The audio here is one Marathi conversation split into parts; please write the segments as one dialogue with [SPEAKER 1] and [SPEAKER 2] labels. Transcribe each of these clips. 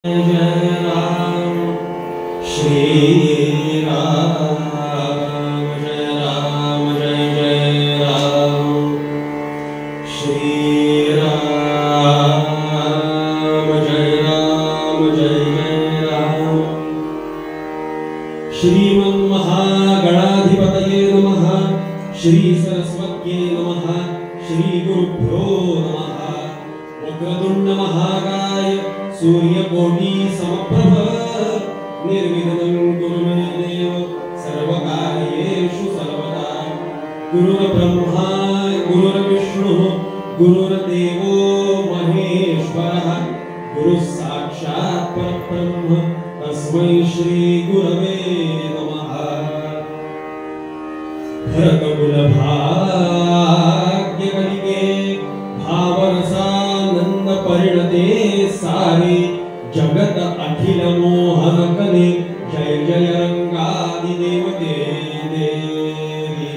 [SPEAKER 1] जय राम श्री राम जय राम जय जय राम श्री राम जय जय राम श्रीमन्महागणाधिपतये नमः श्री सरस्वत्यै नमः श्री गुरुभ्यो नमः वक्रतुंड महाकाय सूर्यकोटि समप्रभ निर्विघ्नं कुरु मे देव सर्वकार्येषु सर्वदा गुरुर्ब्रह्मा गुरुर्विष्णुः गुरुर्देवो महेश्वरः गुरुः साक्षात् परब्रह्म तस्मै श्री गुरवे नमः। भरतकुल भाग्य कलिके भावरसानंद परिणते सारे जगत अखिल मोहन कले जय जय रंगादि देवते देवी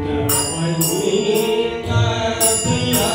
[SPEAKER 2] नवनीत प्रिया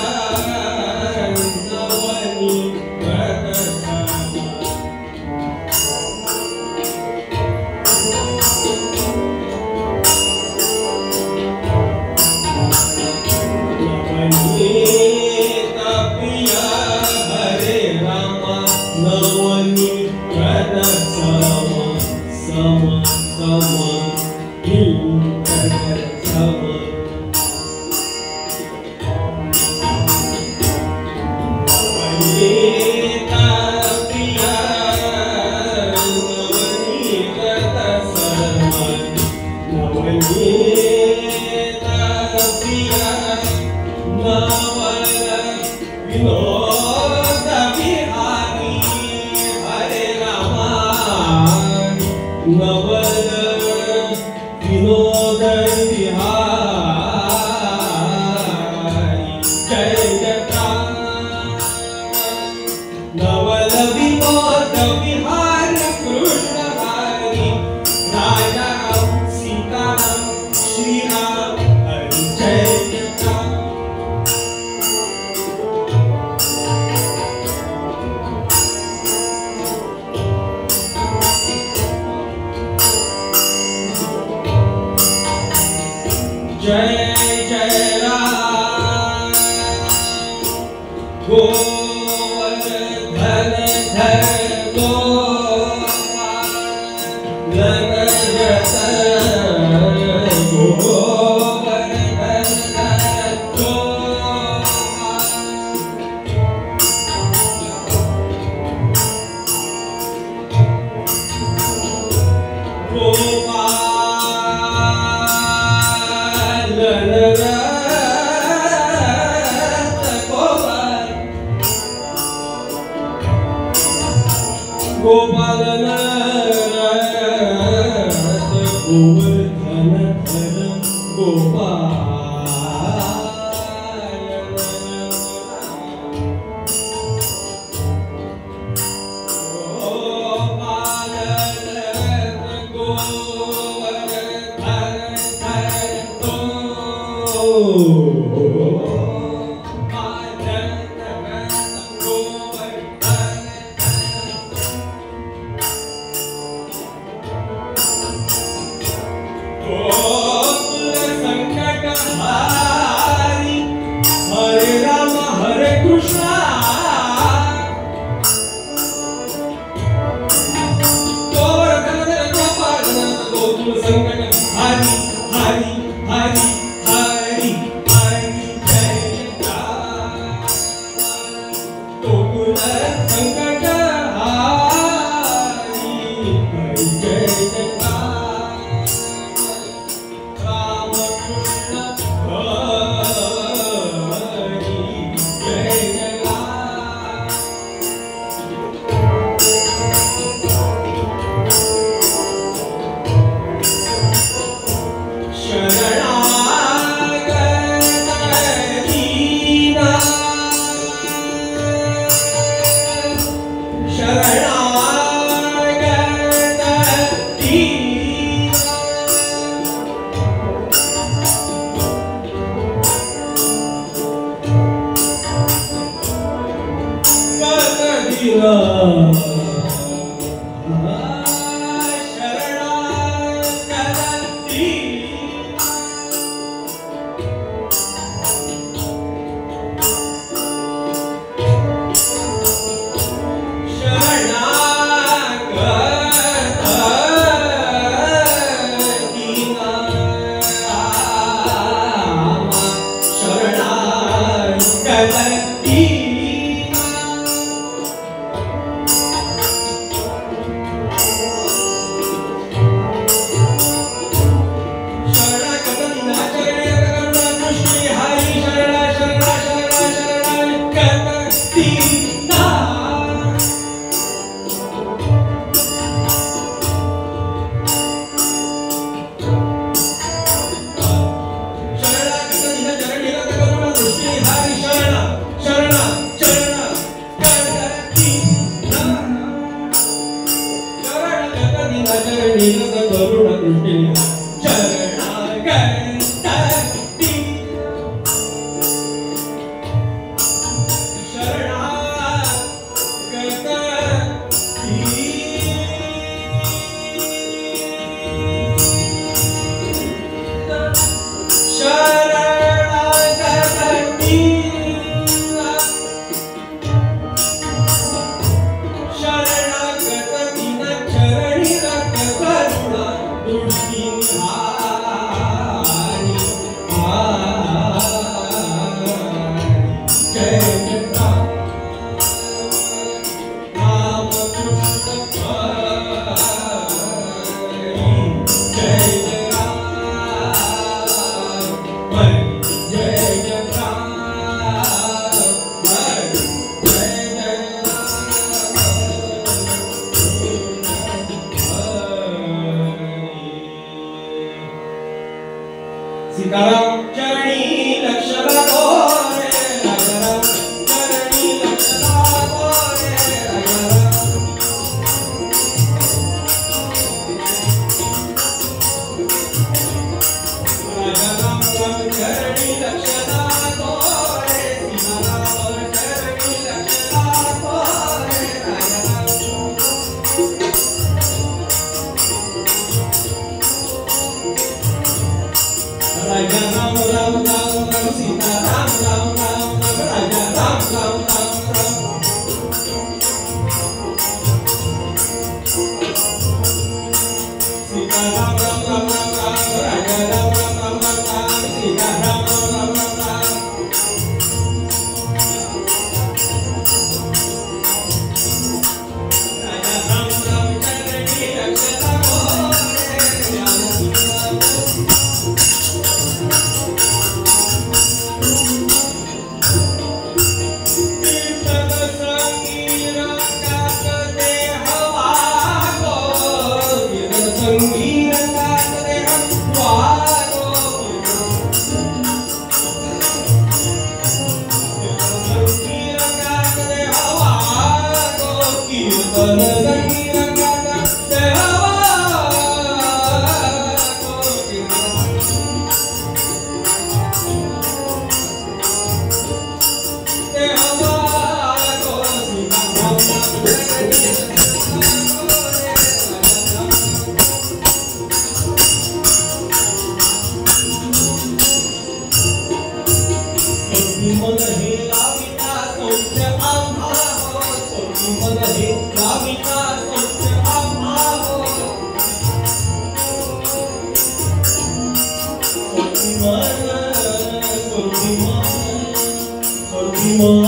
[SPEAKER 1] मन हे लाविता सौख्य आम्हा हो सोपी मन हे लाविता सौख्य आम्हा हो सोपी मन सोपी मन सोपी मन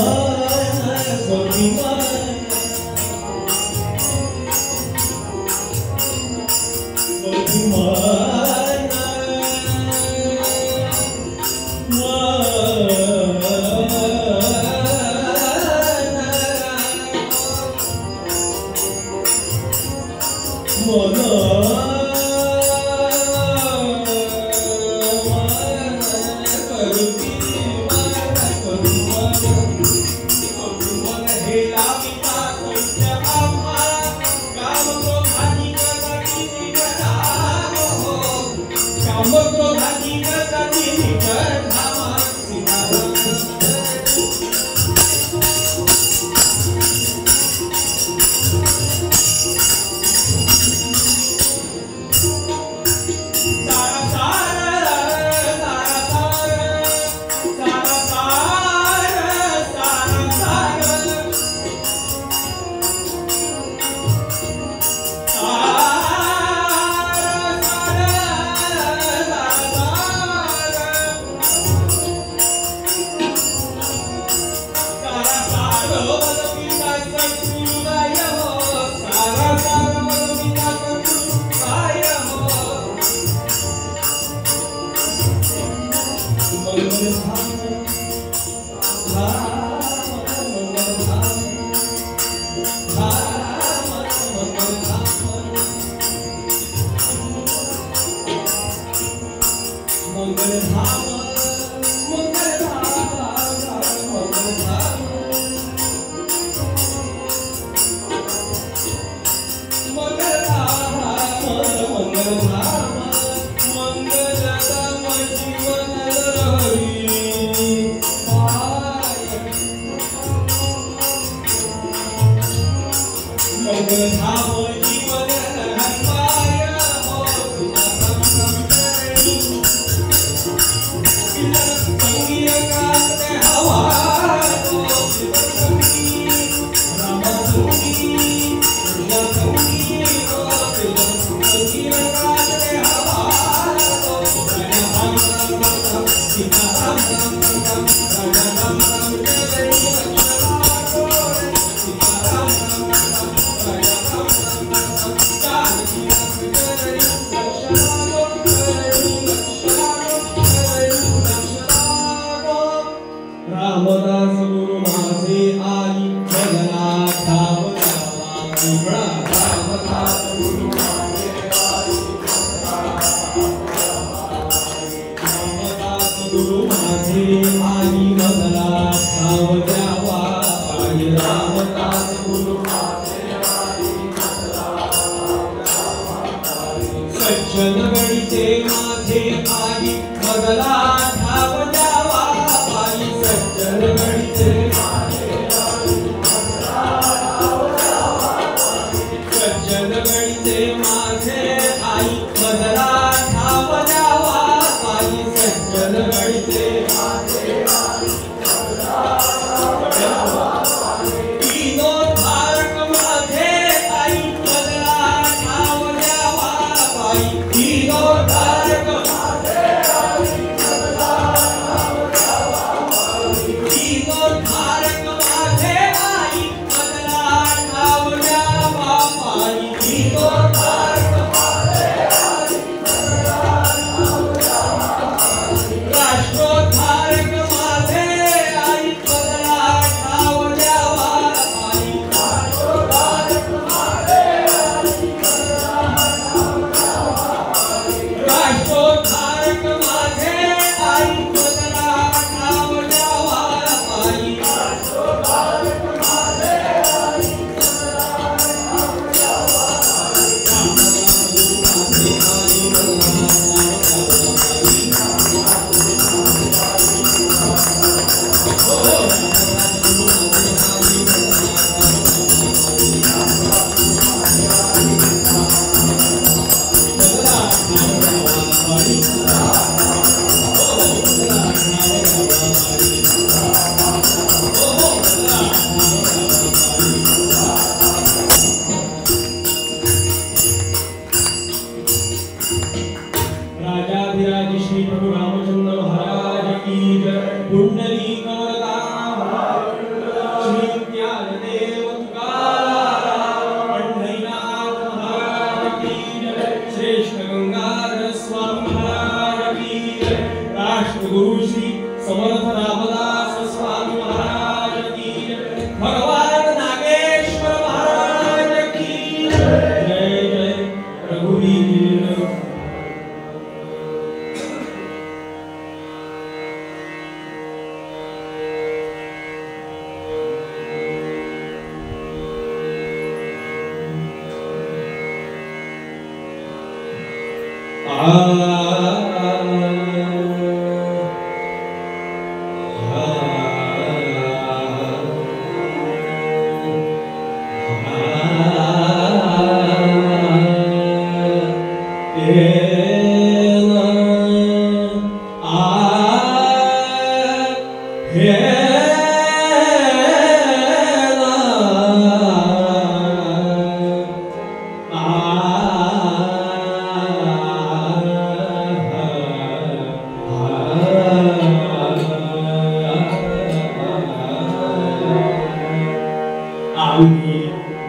[SPEAKER 1] सोपी मन सोपी मन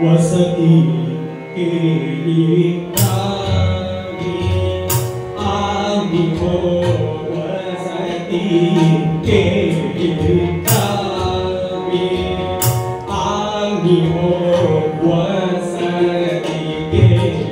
[SPEAKER 1] वसती केली आम्ही हो वसती केली आम्ही हो वसती केली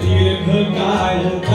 [SPEAKER 1] दीर्घकाल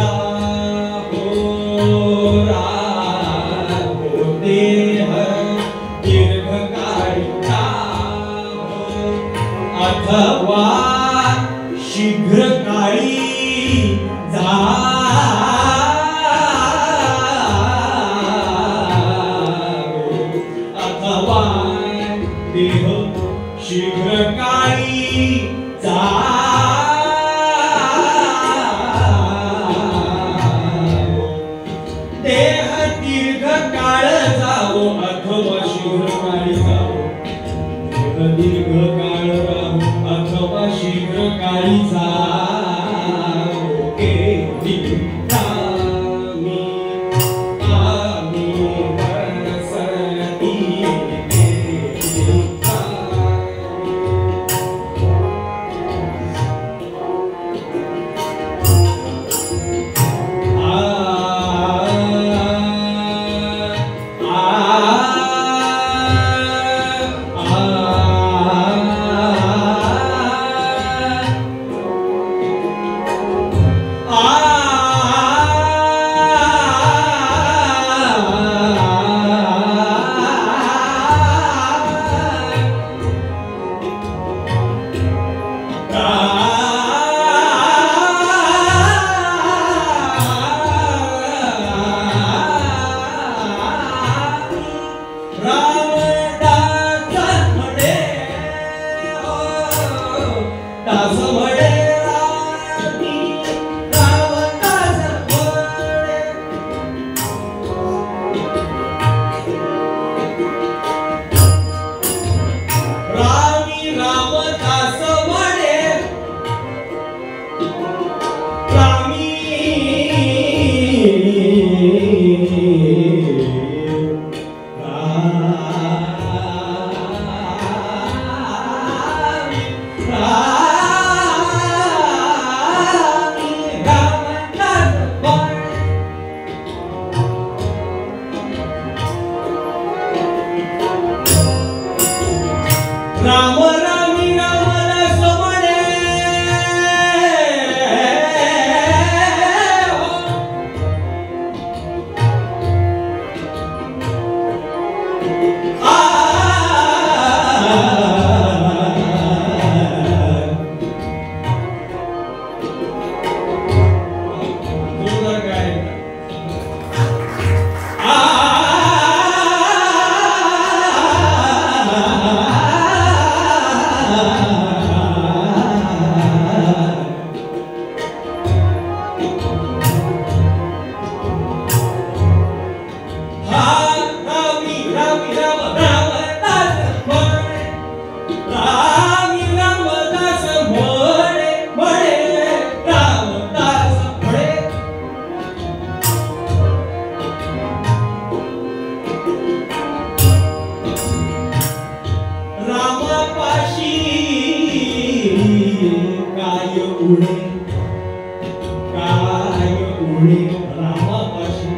[SPEAKER 1] गुणी रामापाशी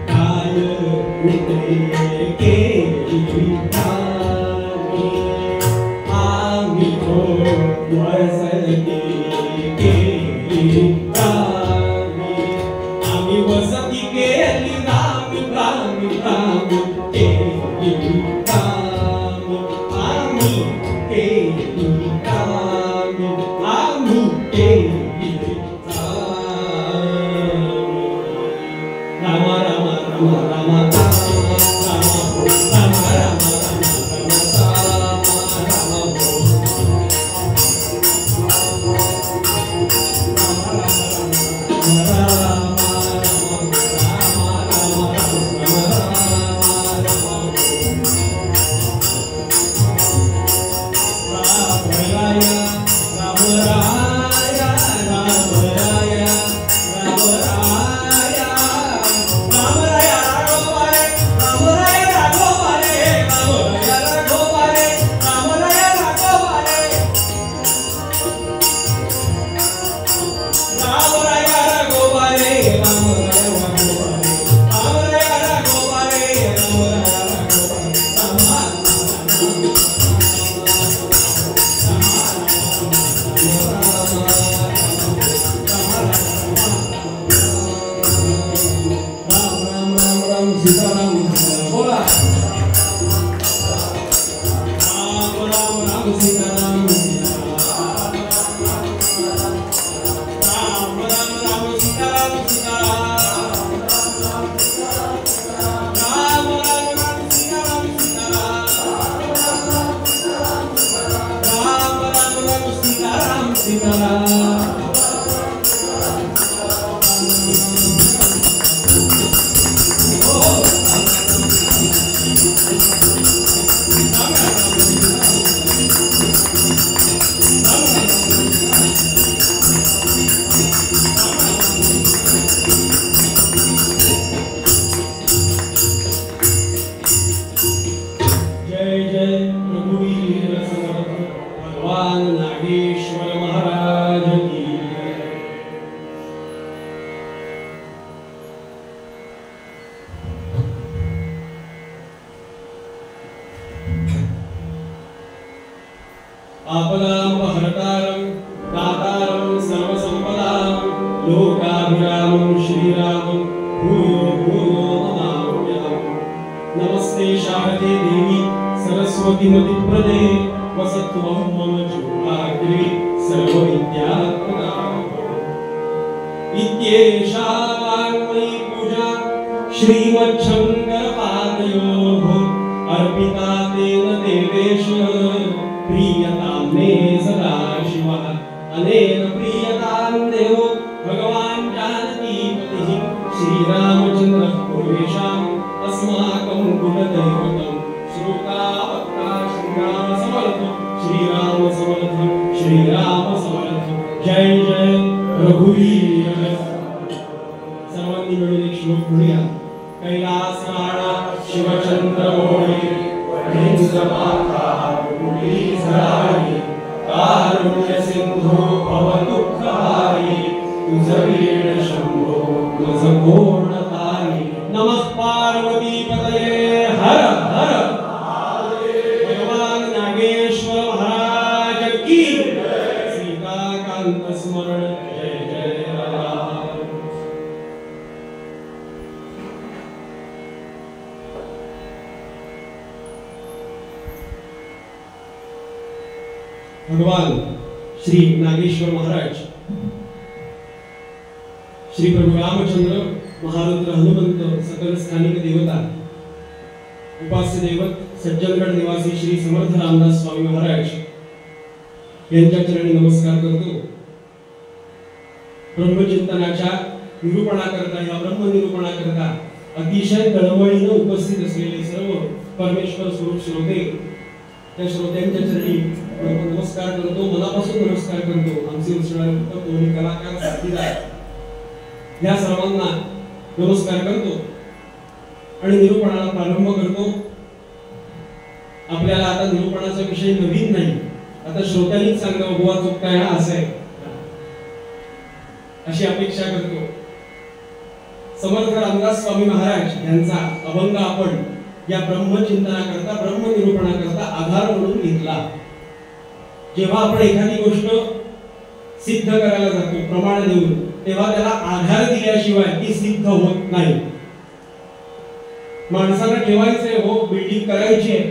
[SPEAKER 1] काय उतरे केली आम्ही आम्ही हो वसती केली आम्ही वसती केली रामी रामी रामी केली आम्ही केली आम्ही केली राम राम राम राम भगवान श्री नागेश्वर महाराज, श्री प्रभु रामचंद्र, महारुद्र हनुमंत, सकल स्थानिक देवता, उपास्य दैवत सज्जनगड निवासी श्री समर्थ रामदास स्वामी महाराज यांच्या चरणी नमस्कार करतो. ब्रह्मचिंतनाच्या निरूपणाकरता या ब्रह्मनिरूपणाकरता अतिशय तळमळीने उपस्थित असलेले सर्व परमेश्वर स्वरूप श्रोते, त्या श्रोत्यांच्या चरणी नमस्कार करतो, मनापासून नमस्कार करतो. आमचे उसळणारे दोन्ही कलाकार साथीदार या सर्वांना नमस्कार करतो आणि निरूपणाला प्रारंभ करतो. आपल्याला आता निरूपणाचा विषय नवीन नाही, आता श्रोत्यांनीच सांगा बुवा चुकताय ना असं आहे अशी अपेक्षा करतो. समर्थ रामदास स्वामी महाराज यांचा अभंग आपण या ब्रह्मचिंतनाकरता ब्रह्मनिरूपणाकरता आधार म्हणून घेतला। जेव्हा आपण एखादी गोष्ट सिद्ध करायला जातो प्रमाण देऊन, तेव्हा त्याला आधार दिल्याशिवाय ती सिद्ध होत नाही। माणसाला ठेवायचंय हो, बिल्डिंग करायची आहे,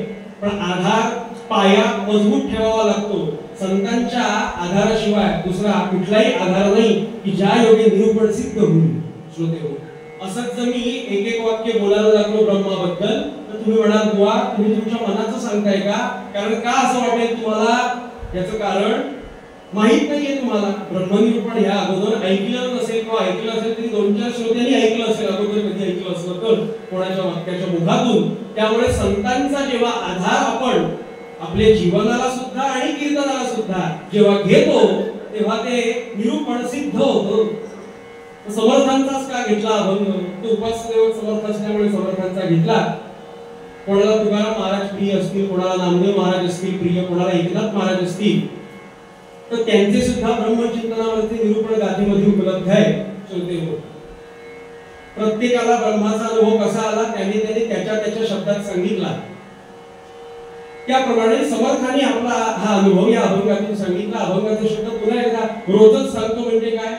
[SPEAKER 1] पण आधार पाया मजबूत ठेवावा लागतो। संतांच्या आधाराशिवाय दुसरा कुठलाही आधार नाही की ज्या योगे निरूपण सिद्ध होईल। श्रोतेहो, असंच जर मी एक एक वाक्य बोलायला लागलो ब्रह्माबद्दल तर तुम्ही म्हणाल बुवा तुम्ही तुमच्या मनाचं सांगताय का? कारण का असं वाटेल तुम्हाला? याचं कारण माहित नाहीये तुम्हाला। ब्रह्मनिरूपण ह्या अगोदर ऐकलं नसेल किंवा ऐकलं असेल तरी 2-4 श्रोत्यांनी ऐकलं असेल, अगोदर कधी ऐकलं असलं तर कोणाच्या वाक्याच्या मुखातून। त्यामुळे संतांचा जेव्हा आधार आपण आपल्या जीवनाला सुद्धा आणि कीर्तनाला सुद्धा जेव्हा घेतो तेव्हा ते निरूपण सिद्ध होतं। समर्थांचाच का घेतला अभंग? तो उपासदेव समर्थ असल्यामुळे समर्थांचा घेतला। कोणाला तुकाराम महाराज प्रिय असतील, कोणाला नामदेव महाराज असतील प्रिय, कोणाला एकनाथ महाराज असतील, तर त्यांचे सुद्धा ब्रह्मचिंतनावरती निरूपण गाथेमध्ये उपलब्ध आहे। श्रोतेहो, प्रत्येकाला ब्रह्माचा अनुभव कसा आला त्यांनी त्याच्या शब्दात सांगितला। त्याप्रमाणे समर्थांनी आपला हा अनुभव या अभंगातून सांगितला। अभंगाचे शब्द पुन्हा एकदा रोजच सांगतो म्हणजे काय,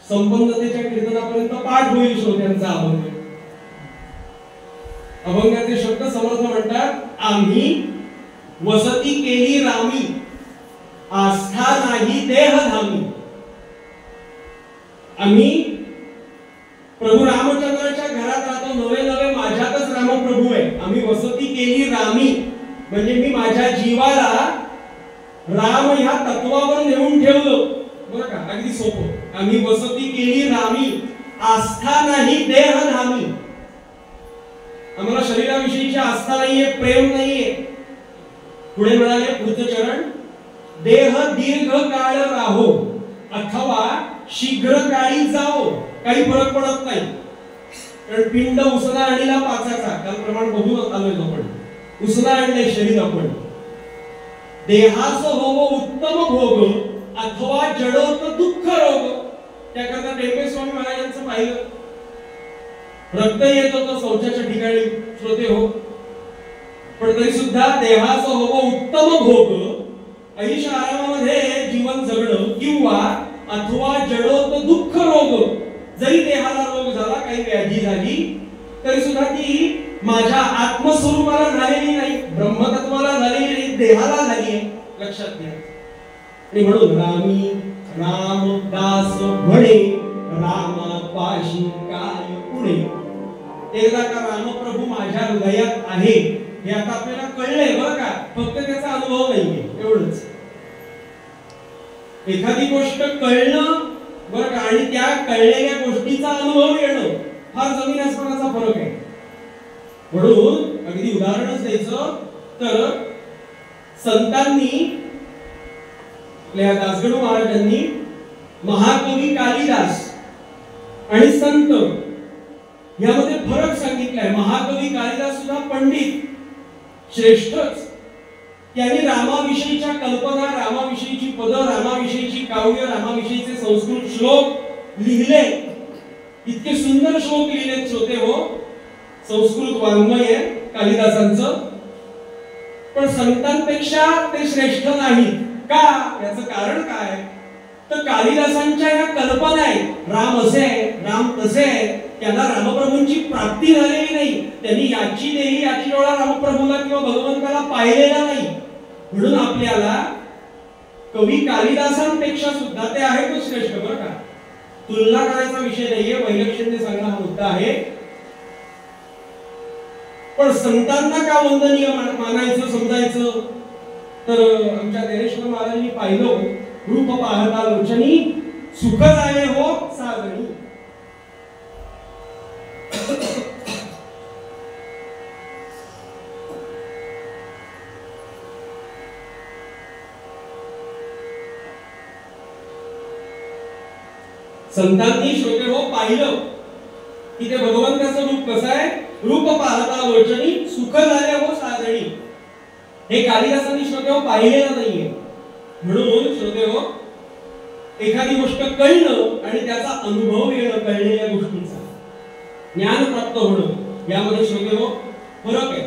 [SPEAKER 1] संपन्नतेच्या कीर्तनापर्यंत पाठ होईल श्रोत्यांचा अभंग। अभंगाचे शब्द समर्थ म्हणतात, आम्ही वसती केली रामी, आस्था नाही देहधामी। आम्ही प्रभू रामचंद्राच्या घरात राहतो, नवे नवे माझ्यातच रामप्रभू आहे। आम्ही वसती केली रामी म्हणजे मी माझ्या जीवाला राम ह्या तत्वावर नेऊन ठेवलं। बरं का, अगदी सोपं। आम्ही वसती केली रामी, आस्था नाही देहधामी। आम्हाला शरीराविषयीची आस्था नाहीये, प्रेम नाहीये। पुढे म्हणाले पुढचं चरण, देह दीर्घ काळ राहो अथवा शीघ्र काळी जाओ, काही फरक पडत नाही। कारण पिंड उसना आणीला पाचाचा, काल प्रमाण बघून आलोय आपण। उसना आणले शरीर आपण। देहास होवो उत्तम भोग अथवा जडोत दुःख रोग। त्याकरता टेंबे स्वामी महाराजांचं पाहिलं, रक्त येत होतं शौचाच्या ठिकाणी श्रोते हो, पण तरी सुद्धा देहास होवो उत्तम भोग, ऐश आरामामध्ये जीवन जगणं, किंवा अथवा जडोत दुःख रोग। जरी देहाला रोग झाला, काही व्याधी झाली, तरी सुद्धा ती माझ्या आत्मस्वरूपाला झालेली नाही, ब्रह्मतत्वाला झालेली नाही, देहाला झाली आहे। लक्षात घ्या। आणि म्हणून रामी रामदास म्हणे, रामा पाशी काय पुढे। एकदा का रामप्रभू माझ्या हृदयात आहे हे आता आपल्याला कळलंय बरं का, फक्त त्याचा अनुभव नाहीये एवढंच। एखादी गोष्ट कळणं बरं का आणि त्या कळलेल्या गोष्टीचा अनुभव येणं फार जमीन आसमानाचा फरक आहे। म्हणून अगदी उदाहरणच द्यायचं तर संतांनी आपल्या दासगणू महाराजांनी महाकवी कालिदास आणि संत यामध्ये फरक सांगितलाय। महाकवी कालिदास सुद्धा पंडित श्रेष्ठच, त्यांनी रामाविषयीच्या कल्पना, रामाविषयीची पद, रामाविषयीची काव्य, रामाविषयीचे संस्कृत श्लोक लिहिले। इतके सुंदर श्लोक लिहिलेत श्रोते हो, संस्कृत वाङ्मय आहे कालिदासांचं। पण संतांपेक्षा ते श्रेष्ठ नाहीत का? याचं कारण काय? तर कालिदासांच्या या कल्पना आहेत, राम असे आहे, राम तसे आहे, त्यांना रामप्रभूंची प्राप्ती झालेली नाही। त्यांनी याची देही याची डोळा रामप्रभूला किंवा भगवंताला पाहिलेला नाही। म्हणून आपल्याला कवी कालिदासांपेक्षा सुद्धा ते आहेतच श्रेष्ठ बरं का, तुलना करायचा विषय नाहीये, वैलक्षण्य सांगणं हा मुद्दा आहे। पण संतांना का वंदनीय मानायचं समजायचं? तर आमच्या ज्ञानेश्वर महाराजांनी पाहिलं, रूप पाहता लोचनी सुख झाले हो साजणी। संतांनी श्रोते हो पाहिलं की ते भगवंताचं रूप कसं आहे, रूप पाहता लोचनी सुख झाले हो साजणी। हे कालिदासांनी श्रोते हो पाहिलेलं नाहीये। म्हणून श्रोते हो, एखादी गोष्ट कळणं आणि त्याचा अनुभव येणं कळलेल्या गोष्टीचा ज्ञान प्राप्त होणं यामध्ये श्रोते हो फरक आहे.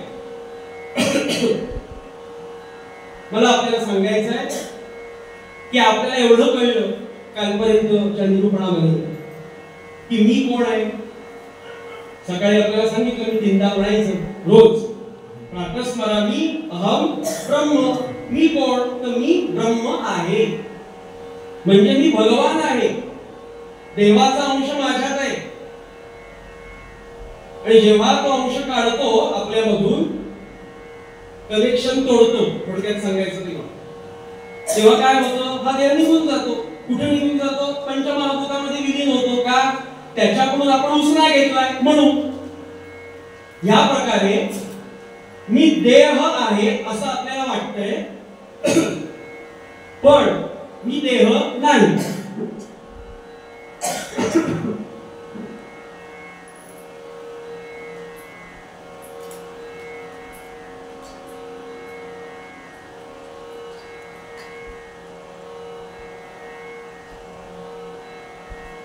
[SPEAKER 1] मला आपल्याला सांगायचं आहे की आपल्याला एवढं कळलं कालपर्यंतच्या निरूपणामध्ये की मी कोण आहे. सकाळी आपल्याला सांगितलं मी तीनदा म्हणायचं रोज प्रातस्मरामी अहम ब्रह्म. मी कोण तर मी ब्रह्म आहे, म्हणजे मी भगवान आहे, देवाचा अंश माझ्यात आहे. आणि जेव्हा तो अंश काढतो आपल्यामधून कनेक्शन तोडतो, थोडक्यात सांगायचं तेव्हा काय होतं, हा देह निघून जातो. कुठे निघून जातो? पंचमहाभूतामध्ये विलीन होतो. का? त्याच्याकडून आपण उसना घेतलाय म्हणून. या प्रकारे मी देह आहे असं आपल्याला वाटतंय, पण मी देह नाही.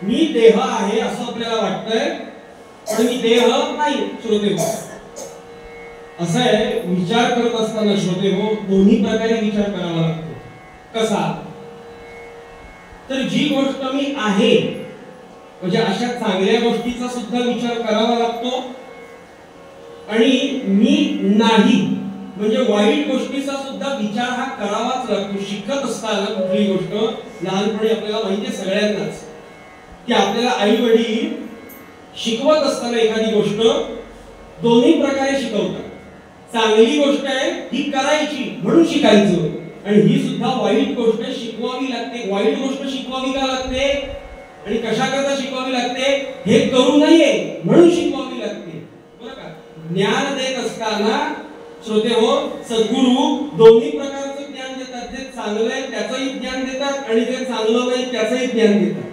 [SPEAKER 1] मी देह आहे असं आपल्याला वाटतंय, पण मी देह नाही. श्रोते हो, असं आहे, विचार करत असताना श्रोते हो दोन्ही प्रकारे विचार करावा लागतो. कसा? तर जी गोष्ट मी आहे म्हणजे अशा चांगल्या गोष्टीचा सुद्धा विचार करावा लागतो, आणि मी नाही म्हणजे वाईट गोष्टीचा सुद्धा विचार हा करावाच लागतो. शिकत असताना कुठली गोष्ट लहानपणी आपल्याला माहिती आहे सगळ्यांनाच की आपल्याला आई वडील शिकवत असताना एखादी गोष्ट दोन्ही प्रकारे शिकवतात. चांगली गोष्ट आहे ही करायची म्हणून शिकायचं, आणि ही सुद्धा वाईट गोष्ट शिकवावी लागते. वाईट गोष्ट शिकवावी का लागते आणि कशा करता शिकवावी लागते? हे करू नये म्हणून शिकवावी लागते. बरं का? ज्ञान देत असताना श्रोते हो सद्गुरू दोन्ही प्रकारचं ज्ञान देतात. जे चांगलं आहे त्याचंही ज्ञान देतात आणि जे चांगलं नाही त्याचंही ज्ञान देतात.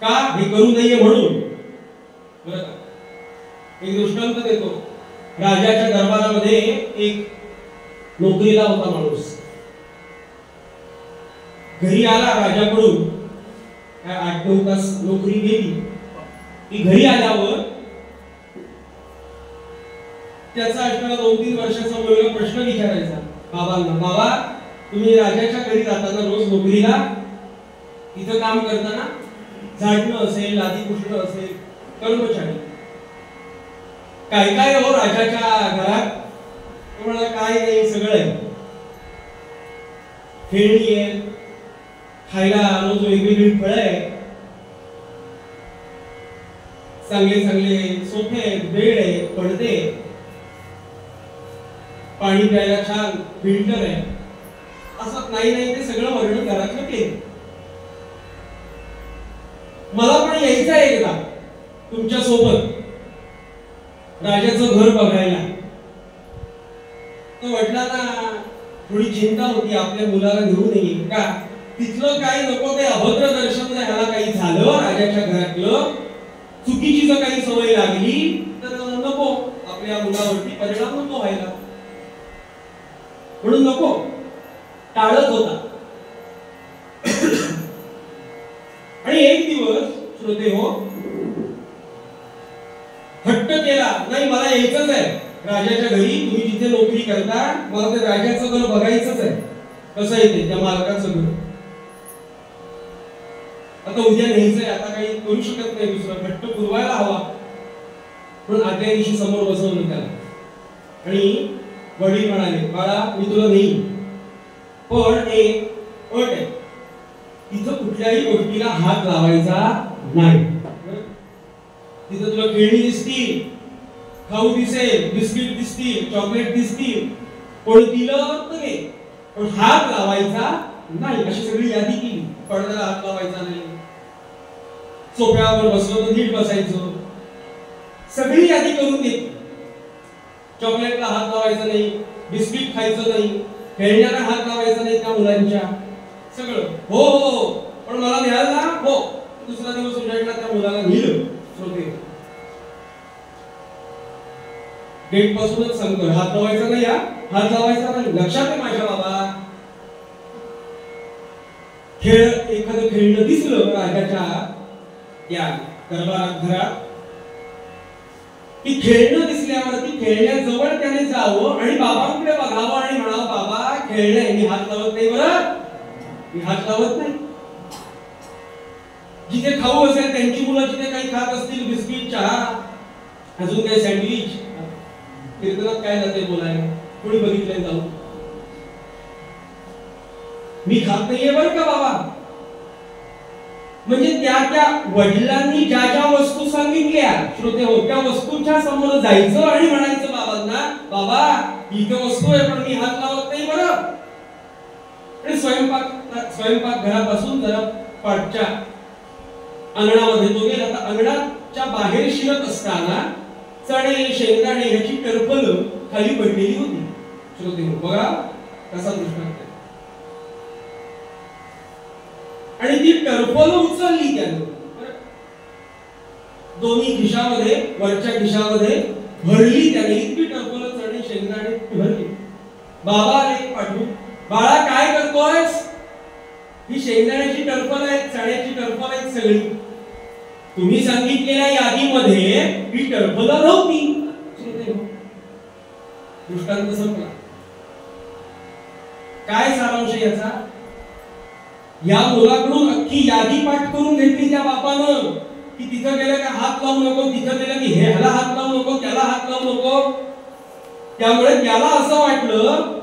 [SPEAKER 1] का? हे करू नये म्हणून. बरं का? एक दृष्टांत देतो. राजाच्या दरबारामध्ये एक नोकरीला होता माणूस. घरी आला राजाकडून, 8-9 तास नोकरी गेली की घरी आल्यावर त्याचा असणारा 2-3 वर्षाचा मुलगा प्रश्न विचारायचा बाबांना, बाबा तुम्ही राजाच्या घरी जाताना रोज नोकरीला तिथं काम करताना झाडणं असेल, लादी पुसणं असेल, कर्मचारी काय काय हो राजाच्या घरात? तुम्हाला काय नाही, सगळं आहे. खेळणी आहे, खायला रोज वेगवेगळी फळं आहे, चांगले चांगले सोफे आहेत, बेड आहे, पडदे, पाणी प्यायला छान फिल्टर आहे. असं नाही नाही ते सगळं वर्णन घरातलं केलं. मला पण यायचं आहे एकदा तुमच्या सोबत राजाचं घर बघायला. तो म्हटला ना, थोडी चिंता होती आपल्या मुलाला घेऊन येईल का, तिथलं काही नको ते अभद्र दर्शन ह्याला काही झालं, राजाच्या घरातलं चुकीची जर काही सवय लागली तर नको, आपल्या मुलावरती परिणाम नको व्हायला म्हणून नको, टाळत होता. आणि एक दिवस श्रोते हो हट्ट केला, नाही मला यायचंच आहे राजाच्या घरी, तुम्ही जिथे नोकरी करता मला ते राजाचं घर बघायचंच आहे. कसं आहे ते त्या मालकाचं घर. आता उद्या न्यायचंय, आता काही करू शकत नाही, दुसरं हट्ट पुरवायला हवा म्हणून आदल्या दिवशी समोर बसवलं त्याला. आणि वडील म्हणाले, बाळा मी तुला नेईन, पण एक अट आहे, तिथं कुठल्याही गोष्टीला हात लावायचा नाही. तिथं तुला खेळणी दिसतील, खाऊ दिसेल, बिस्किट दिसतील, चॉकलेट दिसतील, कोणी दिलं तर घे, पण हात लावायचा नाही. अशी सगळी यादी केली. पडद्याला हात लावायचा नाही, सोफ्यावर बसलो तर नीट बसायचं, सगळी यादी करून घेतली. चॉकलेटला हात लावायचा नाही, बिस्किट खायचं नाही, खेळण्याला हात लावायचा नाही त्या मुलांच्या, सगळं. हो हो पण मला न्याल ना, हो. दुसरा दिवस उजाडला, त्या मुलाला नेलं. श्रोते गेट पासूनच सांगतो, हात लावायचा नाही, हात लावायचा नाही. लक्षात आहे माझ्या बाबा. खेळ एखादं खेळणं दिसलं राजाच्या या दरबारात घरात की खेळणं दिसल्यावरती खेळण्याजवळ त्याने जावं आणि बाबांकडे बघावं आणि म्हणावं, बाबा खेळणं मी हात लावत नाही, बरं मी हात लावत नाही. जिथे खाऊ असेल त्यांची मुलं जिथे काही खात असतील, बिस्किट, चहा, अजून काही सँडविच, कीर्तनात काय जाते बोलायला, कोणी बघितलंय जाऊ, मी खात नाहीये बरं का बाबा. म्हणजे त्या वडिलांनी ज्या ज्या वस्तू सांगितल्या श्रोते हो, त्या वस्तूंच्या समोर जायचं आणि म्हणायचं बाबांना, बाबा इथे वस्तू आहे पण मी हात लावत नाही बरं. आणि स्वयंपाक घरापासून जरा पाठच्या अंगणामध्ये तो गेला. आता अंगणाच्या बाहेर शिरत असताना चणे शेंगदाणे ह्याची टरफल खाली पडलेली होती. श्रोते हो, बघा कसा दृष्टांत. आणि ती टरफल उचलली त्याने, दोन्ही खिशामध्ये, वरच्या खिशामध्ये भरली त्याने. इतकी टरफल चणे शेंगदाणे भरली. बाबा आले पाठवून, बाळा काय करतोयस? ही शेंगदाण्याची टरफल आहे, चण्याची टरफल आहे सगळी. तुम्ही सांगितलेल्या यादीमध्ये ही टरफल नव्हती. दृष्टांत संपला. काय सारांश याचा? या मुलाकडून अख्खी यादी पाठ करून घेतली त्या बापानं, की तिथं गेलं का हात लावू नको, तिथं गेलं की ह्याला हात लावू नको, त्याला हात लावू नको. त्यामुळे त्याला असं वाटलं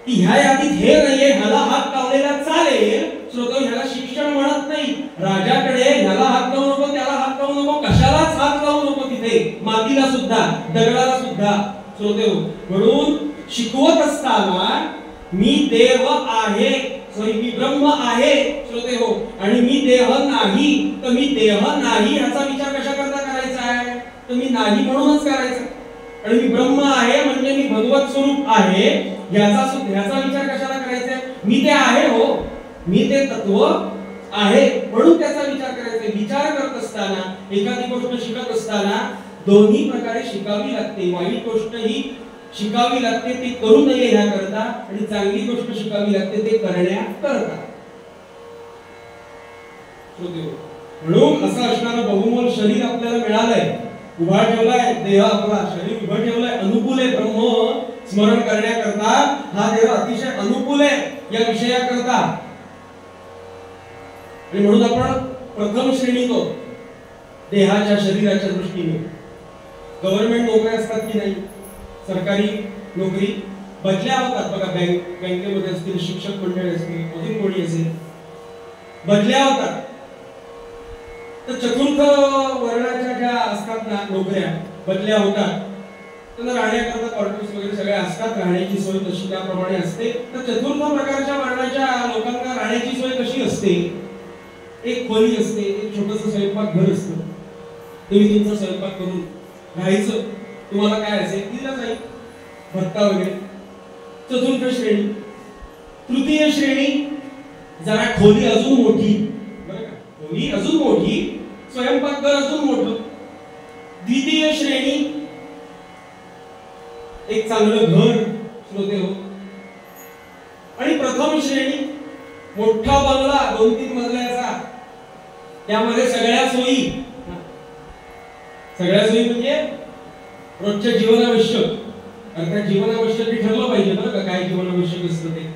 [SPEAKER 1] की ह्या यादीत हे नाहीये, ह्याला हात लावलेला चालेल. श्रोतो, ह्याला शिक्षण म्हणत नाही. राजाकडे ह्याला हात लावू नको, त्याला हात लावू नको, कशालाच हात लावू नको, तिथे मातीला सुद्धा, दगडाला सुद्धा. श्रोते, म्हणून शिकवत असताना मी देव आहे, सॉरी मी ब्रह्म आहे. श्रोते हो, आणि मी देह नाही, तर मी देह नाही ह्याचा विचार कशा करता करायचा आहे? तर मी नाही म्हणूनच करायचा. आणि मी ब्रह्म आहे म्हणजे मी भगवत स्वरूप आहे ह्याचा विचार कशाला करायचा? मी ते आहे हो, मी ते तत्व आहे म्हणून त्याचा विचार करायचा. विचार करत असताना, एखादी गोष्ट शिकत असताना दोन्ही प्रकारे शिकावी लागते. वाईट गोष्ट ही शिकावी लागते ते करू नये ह्या करता, आणि चांगली गोष्ट शिकावी लागते ते करण्या करता. म्हणून असं असणारं बहुमोल शरीर आपल्याला मिळालंय, उभा ठेवलाय देह, आपला शरीर उभं ठेवलंय. अनुकूल आहे ब्रह्म स्मरण करण्याकरता. हा देह अतिशय अनुकूल आहे या विषयाकरता. आणि म्हणून आपण प्रथम श्रेणी तो देहाच्या शरीराच्या दृष्टीने. गव्हर्नमेंट नोकऱ्या असतात की नाही, सरकारी नोकरी बदल्या होतात बघा. बँकेमध्ये असतील, शिक्षक मंडळ असतील, अजून कोणी असेल, बदल्या होतात. तर चतुर्थ वर्णाच्या ज्या असतात ना नोकऱ्या, बदल्या होतात. त्यांना राहण्याकरता क्वार्टर्स वगैरे सगळे असतात, राहण्याची सोय तशी त्याप्रमाणे असते. तर चतुर्थ प्रकारच्या वर्णाच्या लोकांना राहण्याची सोय कशी असते? एक खोली असते, एक छोटंसं स्वयंपाक घर असतं. तुम्ही तुमचा स्वयंपाक करून राहायचं. तुम्हाला काय असेल दिलं जाईल, भत्ता वगैरे. चतुर्थ श्रेणी. तृतीय श्रेणी जरा खोली अजून मोठी, बरं का, खोली अजून मोठी, स्वयंपाकघर अजून मोठं. द्वितीय श्रेणी एक चांगलं घर. श्रोते हो, आणि प्रथम श्रेणी मोठा बंगला 2-3 मजल्याचा, त्यामध्ये सगळ्या सोयी. सगळ्या सोयी म्हणजे रोजच्या जीवनावश्यक. अर्थात जीवनावश्यक ठरलं पाहिजे बरं का, काय जीवनावश्यक असतं ते.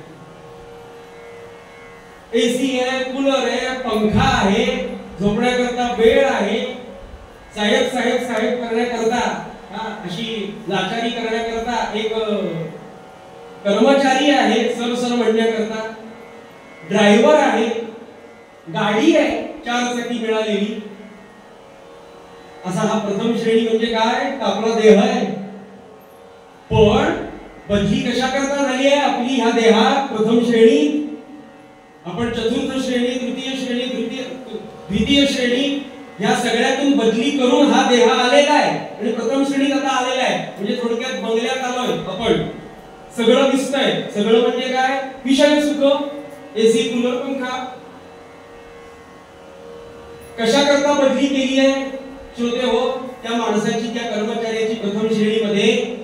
[SPEAKER 1] एसी आहे, कूलर आहे, पंखा आहे, झोपण्याकरता बेड आहे, साहेब करण्याकरता, अशी लाचारी करण्याकरता एक कर्मचारी आहे, सर म्हणण्याकरता ड्रायव्हर आहे, गाडी आहे 4 चाकी मिळालेली. असा हा प्रथम श्रेणी म्हणजे काय? आपला देह आहे. पण बदली कशा करता झाली आहे आपली ह्या देहात? प्रथम श्रेणी. आपण चतुर्थ श्रेणी, तृतीय श्रेणी, द्वितीय श्रेणी या सगळ्यातून बदली करून हा देह आलेला आहे आणि प्रथम श्रेणीत आता आलेला आहे. म्हणजे थोडक्यात बंगल्यात आलोय आपण. सगळं दिसतंय. सगळं म्हणजे काय? विषय सुख, एसी, कूलर, पंखा. कशा करता बदली केली आहे? श्रोते हो, त्या माणसाची, त्या कर्मचाऱ्याची प्रथम श्रेणीमध्ये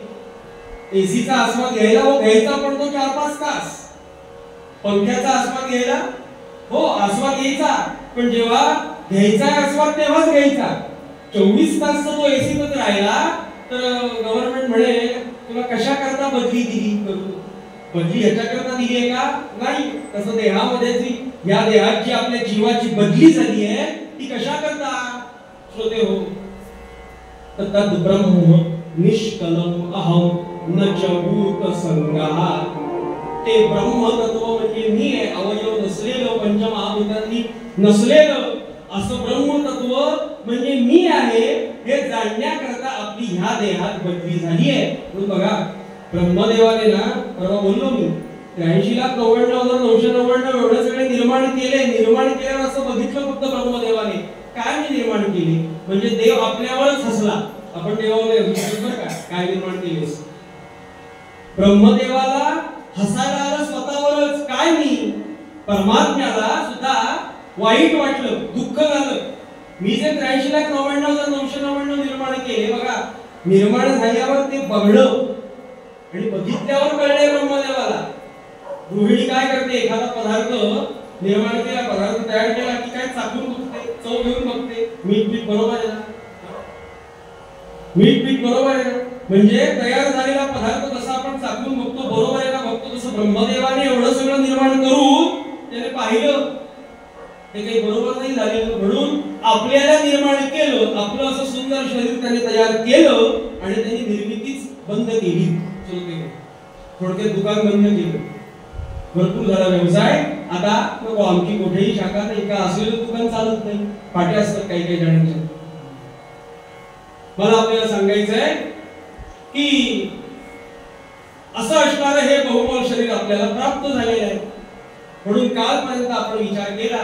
[SPEAKER 1] एसीचा आस्वाद घ्यायचा पण तो 4-5 तास. पंख्याचा आस्वाद घ्यायला आस्वाद घ्यायचा, पण जेव्हा घ्यायचा आस्वाद तेव्हाच घ्यायचा. 24 तास तो एसीतच राहिला तर गव्हर्नमेंट म्हणे तुला कशा करता बदली दिली करू? बदली ह्याच्या करता दिली आहे का? नाही. तसं देहामध्ये जी या देहाची आपल्या जीवाची बदली झाली आहे ती कशा करता? श्रोते हो, तत् ब्रह्म निष्कलम अहम न च भूत संगः. ते ब्रह्म तत्व म्हणजे मी आहे, अवयव नसलेलं, पंचमहाभूतांनी नसलेलं असं ब्रह्म तत्व म्हणजे मी आहे हे जाणण्याकरता आपली ह्या देहात बदली झाली आहे. म्हणून बघा, ब्रह्मदेवाने ना, परवा बोललो मी, 83,99,999 एवढे सगळे निर्माण केले. निर्माण केल्यावर असं बघितलं फक्त ब्रह्मदेवाने काय मी निर्माण केले, म्हणजे देव आपल्यावरच हसला. आपण देवावर हसलो का, काय निर्माण केलेस? ब्रह्मदेवाला हसायला आलं स्वतःवरच, काय मी? परमात्म्याला सुद्धा वाईट वाटलं, दुःख झालं. मी जे 83,99,999 निर्माण केले, बघा, निर्माण झाल्यावर ते बघलं आणि बघितल्यावर कळले ब्रह्मदेवाला. गृहिणी काय करते, एखादा पदार्थ निर्माण केला, पदार्थ तयार केला की काय चाखून बघते, चव घेऊन बघते, मीठ पीठ बरोबर आहे ना, मीठ पीठ बरोबर आहे ना, म्हणजे तयार झालेला पदार्थ कसा आपण चाखून बघतो, बरोबर आहे ना बघतो, तसं ब्रह्मदेवाने एवढं सगळं निर्माण करून त्याने पाहिलं ते काही बरोबर नाही झालेलं. म्हणून आपल्याला निर्माण केलं, आपलं असं सुंदर शरीर त्याने तयार केलं आणि त्यांनी निर्मितीच बंद केली. थोडक्यात दुकान बंद केलं, भरपूर झाला व्यवसाय. आता नको, आमची कुठेही शाखा नाही का, असलेलं दुकान चालत नाही, पाट्या असतात काही काही जणांच्या. मला आपल्याला सांगायचं आहे की असं असणारं हे बहुमोल शरीर आपल्याला प्राप्त झालेलं आहे. म्हणून कालपर्यंत आपण विचार केला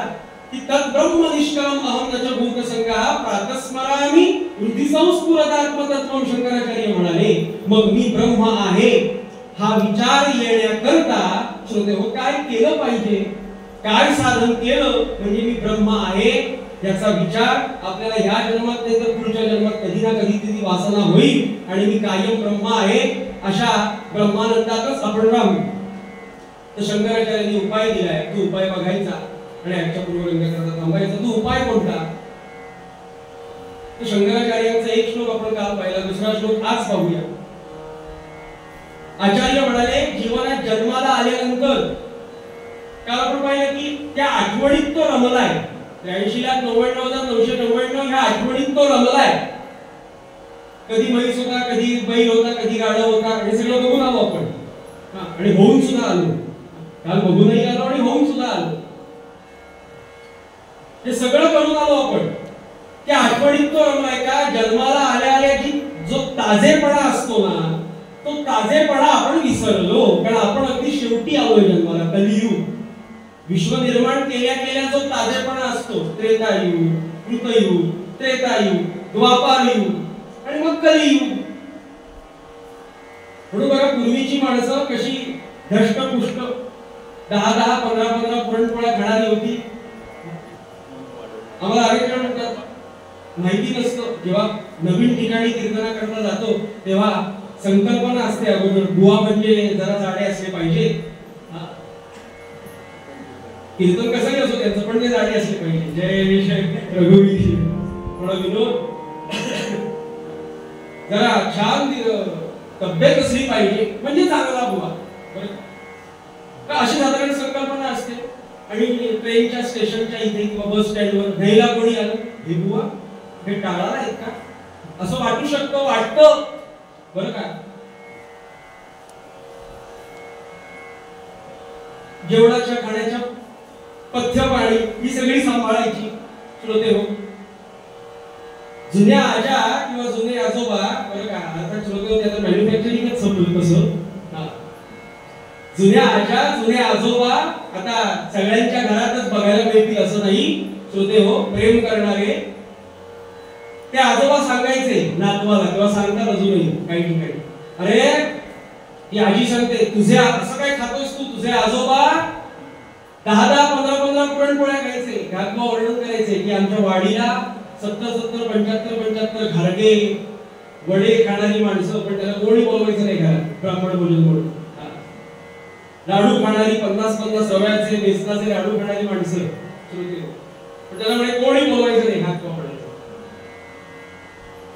[SPEAKER 1] की तत् ब्रह्म निष्कलम अहम न च भूत संगः प्रातस्मरामि हृदि संस्फुरत आत्मतत्वम. शंकराचार्य म्हणाले, मग मी ब्रह्म आहे हा विचार येण्याकरता श्रोते हो काय केलं पाहिजे, काय साधन केलं म्हणजे मी ब्रह्म आहे याचा विचार आपल्याला ह्या जन्मात नाही तर पुढच्या जन्मात कधी ना कधी ती वासना होईल आणि मी कायम ब्रह्म आहे अशा ब्रह्मानंदातच आपण राहू. तर शंकराचार्यांनी उपाय दिलाय, तो उपाय बघायचा आणि आजच्या पूर्वरंगाकरता थांबायचा. तो उपाय कोणता? तर शंकराचार्यांचा एक श्लोक आपण काल पाहिला, दुसरा श्लोक आज पाहूया. आचार्य म्हणाले, जीवनात जन्माला आल्यानंतर काल आपण पाहिलं की त्या आठवणीत तो रमलाय. 83,99,999 ह्या आठवणीत तो रमलाय. कधी म्हैस होता, कधी बैल होता, कधी गाढव होता, हे सगळं बघून आलो आपण आणि होऊन सुद्धा आलो. काल बघूनही आलो आणि होऊन सुद्धा आलो. हे सगळं करून आलो आपण. त्या आठवणीत तो रमलाय का? जन्माला आल्या आल्या जी जो ताजेपणा असतो ना, तो ताजेपणा आपण विसरलो. कारण आपण अगदी शेवटी आलोय जन्माला. कलियुग, विश्व निर्माण केल्या केल्या जो ताजेपणा असतो, त्रेतायुग, कृतयुग, त्रेतायुग, द्वापारयुग आणि मग कलियुग. म्हणून बघा, पूर्वीची माणसं कशी धष्टपुष्ट 10-10, 15-15 पुरणपोळ्या खाणारी होती. आम्हाला आरेखन माहिती नसतं. जेव्हा नवीन ठिकाणी कीर्तना करता जातो तेव्हा संकल्पना असते अगोदर, बुवा म्हणजे जरा जाडे असले पाहिजे. कीर्तन कसंही असो त्यांचं, पण ते जाडे असले पाहिजे. जय विषय रघुवीर थोडा विनोद, जरा छान तब्येत असली पाहिजे म्हणजे चांगला बुवा. बरं, अशी साधारण संकल्पना असते. आणि ट्रेनच्या स्टेशनच्या इथे किंवा बस स्टँडवर न्यायला कोणी आलं, हे बुवा हे टाळाला आहेत का, असं वाटू शकतं, वाटतं. बरं का, जेवणाच्या खाण्याच्या पथ्य पाणी ही सगळी सांभाळायची. श्रोते हो, जुन्या आजा किंवा जुने आजोबा, बरं का, आता श्रोते हो त्याचं मॅन्युफॅक्चरिंगच संपलं तसं. जुन्या आजा जुने आजोबा आता सगळ्यांच्या घरातच बघायला मिळतील असं नाही. श्रोते हो, प्रेम करणारे ते आजोबा सांगायचे नातवाला, किंवा सांगतात अजूनही काही ठिकाणी, अरे ती आजी सांगते, तुझे असं काय खातोस तू, तुझे आजोबा 10-10, 15-15 पुरणपोळ्या खायचे. घातवा वर्णन करायचे की आमच्या वाडीला 70-70, 75-75 घारगे वडे खाणारी माणसं, पण त्याला कोणी बोलवायचं नाही घरात, ब्राह्मण भोजन म्हणून. लाडू खाणारी 50-50 रव्याचे बेसनाचे लाडू खाणारी माणसं, पण त्याला म्हणे कोणी बोलवायचं नाही, हात वापरायचं.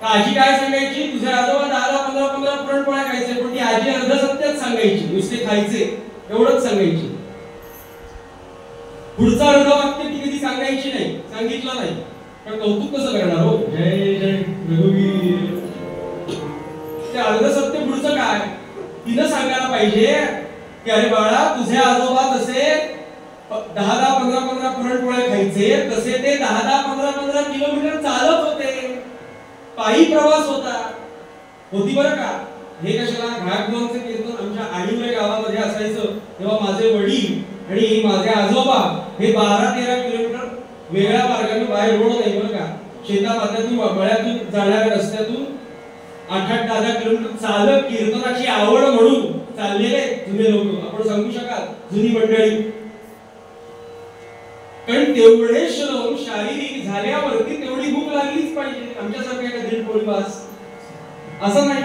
[SPEAKER 1] आजी काय सांगायची, तुझे आजोबा 10-15 पुरणपोळ्या खायचे, पण ती आजी अर्ध सत्यच सांगायची, नुसते खायचे एवढंच सांगायची. पुढचं अर्ध वाक्य ती कधी सांगायची नाही, सांगितलं नाही. पण कौतुक कसं करणार हो, जय जय रघुवीर. ते अर्ध सत्य पुढचं काय तिनं सांगायला पाहिजे की अरे बाळा, तुझे आजोबा तसे 10-15 पुरणपोळ्या खायचे, तसे ते 10-15 किलोमीटर चालत होते, पायी प्रवास होती बरं का. हे कशाला, भागवतांचं कीर्तन आमच्या आडीवरे गावामध्ये असायचं तेव्हा माझे वडील आणि माझे आजोबा हे 12-13 किलोमीटर वेगळ्या मार्गाने बाहेर रोड नाही बरं का, शेतापात्यातून मळ्यातून जाणाऱ्या रस्त्यातून 8-10 किलोमीटर चालत कीर्तनाची आवड म्हणून चाललेले जुने लोक. आपण सांगू शकाल जुनी मंडळी. कारण तेवढे श्रम शारीरिक झाल्यावरती तेवढी भूक लागलीच पाहिजे. आमच्यासारख्या एका दीड पोळी बस असं नाही.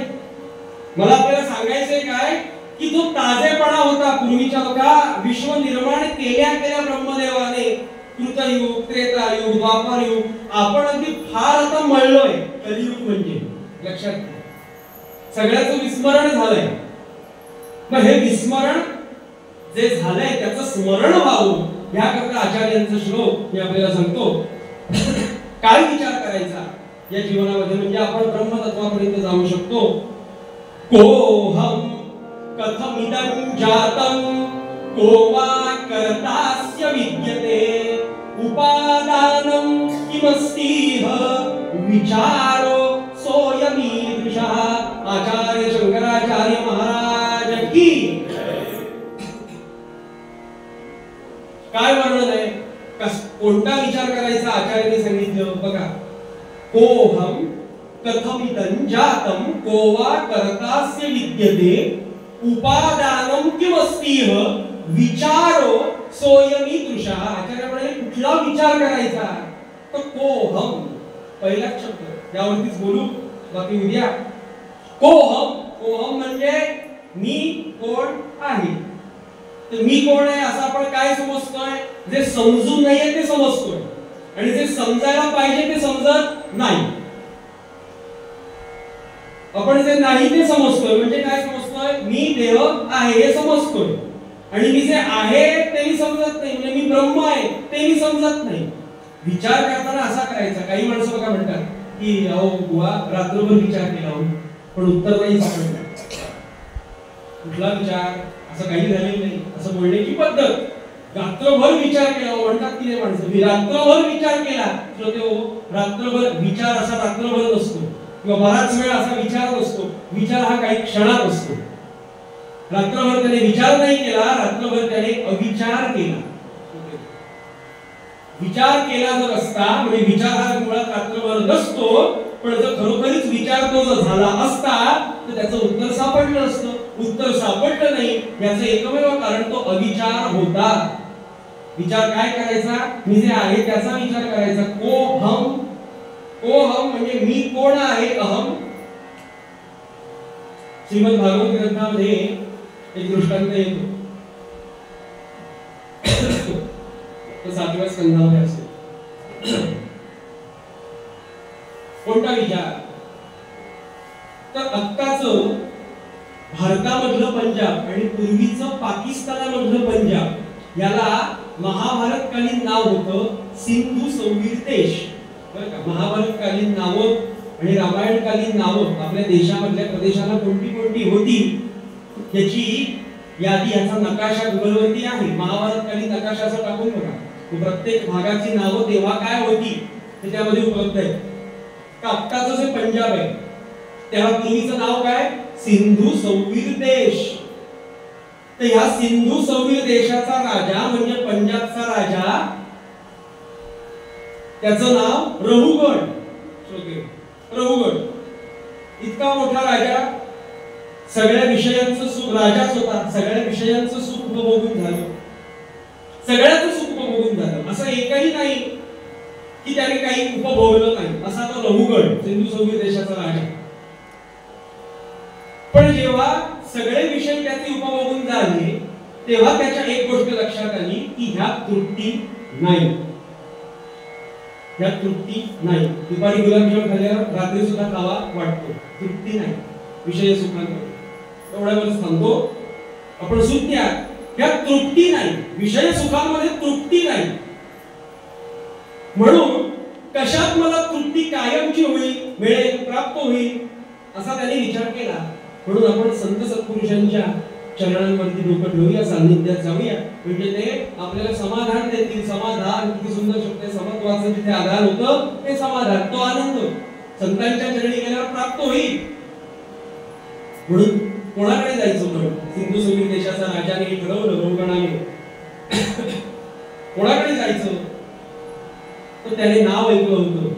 [SPEAKER 1] मला आपल्याला सांगायचंय काय की तो ताजेपणा होता पूर्वीच्या बघा. विश्व निर्माण केल्या ब्रह्मदेवाने कृतयुग, त्रेतायुग, द्वापारयुग. आपण अगदी फार आता मळलोय कलियुग म्हणजे. लक्षात घ्या, सगळ्याचं विस्मरण झालंय. मग हे विस्मरण जे झालंय त्याचं स्मरण व्हावं याकरता आचार्यांचा श्लोक मी आपल्याला सांगतो. काय विचार करायचा या जीवनामध्ये म्हणजे आपण ब्रह्मतत्वापर्यंत जाऊ शकतो. कोहम कथमिदं जातं को वा कर्तास्य विद्यते उपादानं किमस्तीह विचारो सोयमीदृशः. आचार्य शंकराचार्य महाराज की. काय वर्णन आहे, कोणता विचार करायचा आचार्यांनी सांगितलं बघा. कोहम कथमिदं जातं को वा कर्तास्य विद्यते उपादानं किमस्तीह विचारो सोयमीदृशः. आचार्य म्हणाले कुठला विचार करायचा, तर कोहम पहिला शब्द यावरतीच बोलू, बाकी उद्या. कोहम म्हणजे मी कोण आहे. तर मी कोण आहे असं आपण काय समजतोय, जे समजून नाहीये ते समजतोय आणि जे समजायला पाहिजे ते समजत नाही. आपण जे नाही ते समजतोय म्हणजे काय समजतोय, मी देह आहे हे समजतोय आणि मी जे आहे ते मी समजत नाही, म्हणजे मी ब्रह्म आहे ते मी समजत नाही. विचार करताना असा करायचा. काही माणसं बघा म्हणतात की अहो बुवा रात्रभर विचार केला पण उत्तर नाही सापडलं. कुठला विचार, असं काही झालेलं नाही असं बोलण्याची पद्धत. रात्रभर विचार केला म्हणतात की नाही माणसं, मी रात्रभर विचार केला. रात्रभर विचार असा रात्रभर नसतो किंवा बराच वेळ असा विचार नसतो. विचार हा काही क्षणात असतो. रात्रभर त्याने विचार नाही केला, रात्रभर त्याने अविचार केला. विचार केला जर असता म्हणजे विचार हा मुळात रात्रभर नसतो, पण जर खरोखरीच विचार तो जर झाला असता तर त्याचं उत्तर सापडलं असतं. उत्तर सापडलं नाही याचं एकमेव कारण तो अविचार होता. विचार काय करायचा, मी जे आहे त्याचा विचार करायचा. कोहम म्हणजे मी कोण आहे. अहम. श्रीमद भागवत ग्रंथामध्ये एक दृष्टांत येतो. 7व्या स्कंधामध्ये असतो. कोणता विचार, तर आत्ताच भारतामधलं पंजाब आणि पूर्वीचं पाकिस्तानामधलं पंजाब याला महाभारतकालीन नाव होतं सिंधू सौवीर देश. बरं का, महाभारतकालीन नावं आणि रामायणकालीन नावं आपल्या देशामधल्या प्रदेशाला कोणती कोणती होती याची यादी, याचा नकाशा गुगलवरती आहे. महाभारतकालीन नकाशा असं टाकून बघा, प्रत्येक भागाची नावं तेव्हा काय होती ते त्यामध्ये उपलब्ध आहे. आत्ताचं जे पंजाब आहे तेव्हा पूर्वीचं नाव काय, सिंधू सौवीर देश. तर ह्या सिंधू सौवीर देशाचा राजा म्हणजे पंजाबचा राजा, त्याचं नाव रहुगड. रहुगड इतका मोठा राजा, सगळ्या विषयांचं सुख राजाच होता. सगळ्या विषयांचं सुख उपभोगून झालं, सगळ्याचं सुख उपभोगून झालं. असं एकही नाही की त्याने काही उपभोगलं नाही असा तो रहुगड सिंधू सौवीर देशाचा राजा. पण जेव्हा सगळे विषय त्याचे उपभोगून झाले तेव्हा त्याच्या एक गोष्ट लक्षात आली की ह्या तृप्ती नाही. या तृप्ती नाही. दुपारी गुलाबजाम खाल्ल्यावर रात्री सुद्धा खावा वाटतो, तृप्ती नाही विषय सुखांमध्ये. एवढ्यावरच थांबतो आपण. सुत्यात या तृप्ती नाही, विषय सुखांमध्ये तृप्ती नाही. म्हणून कशात मला तृप्ती कायमची होईल, मिळेल, प्राप्त होईल असा त्याने विचार केला. म्हणून आपण संत सत्पुरुषांच्या चरणांवरती डोकं ठेवूया, सान्निध्यात जाऊया, म्हणजे ते आपल्याला समाधान देतील. समाधान किती सुंदर शब्द आहे. समत्वाचं जिथे आधार होतं ते समाधान, तो आनंद संतांच्या चरणी गेल्यावर प्राप्त होईल. म्हणून कोणाकडे जायचं होतं? सिंधू समीर देशाचा राजाने ठरवलं रोगणाने कोणाकडे जायचं. तर त्याने नाव ऐकलं होतं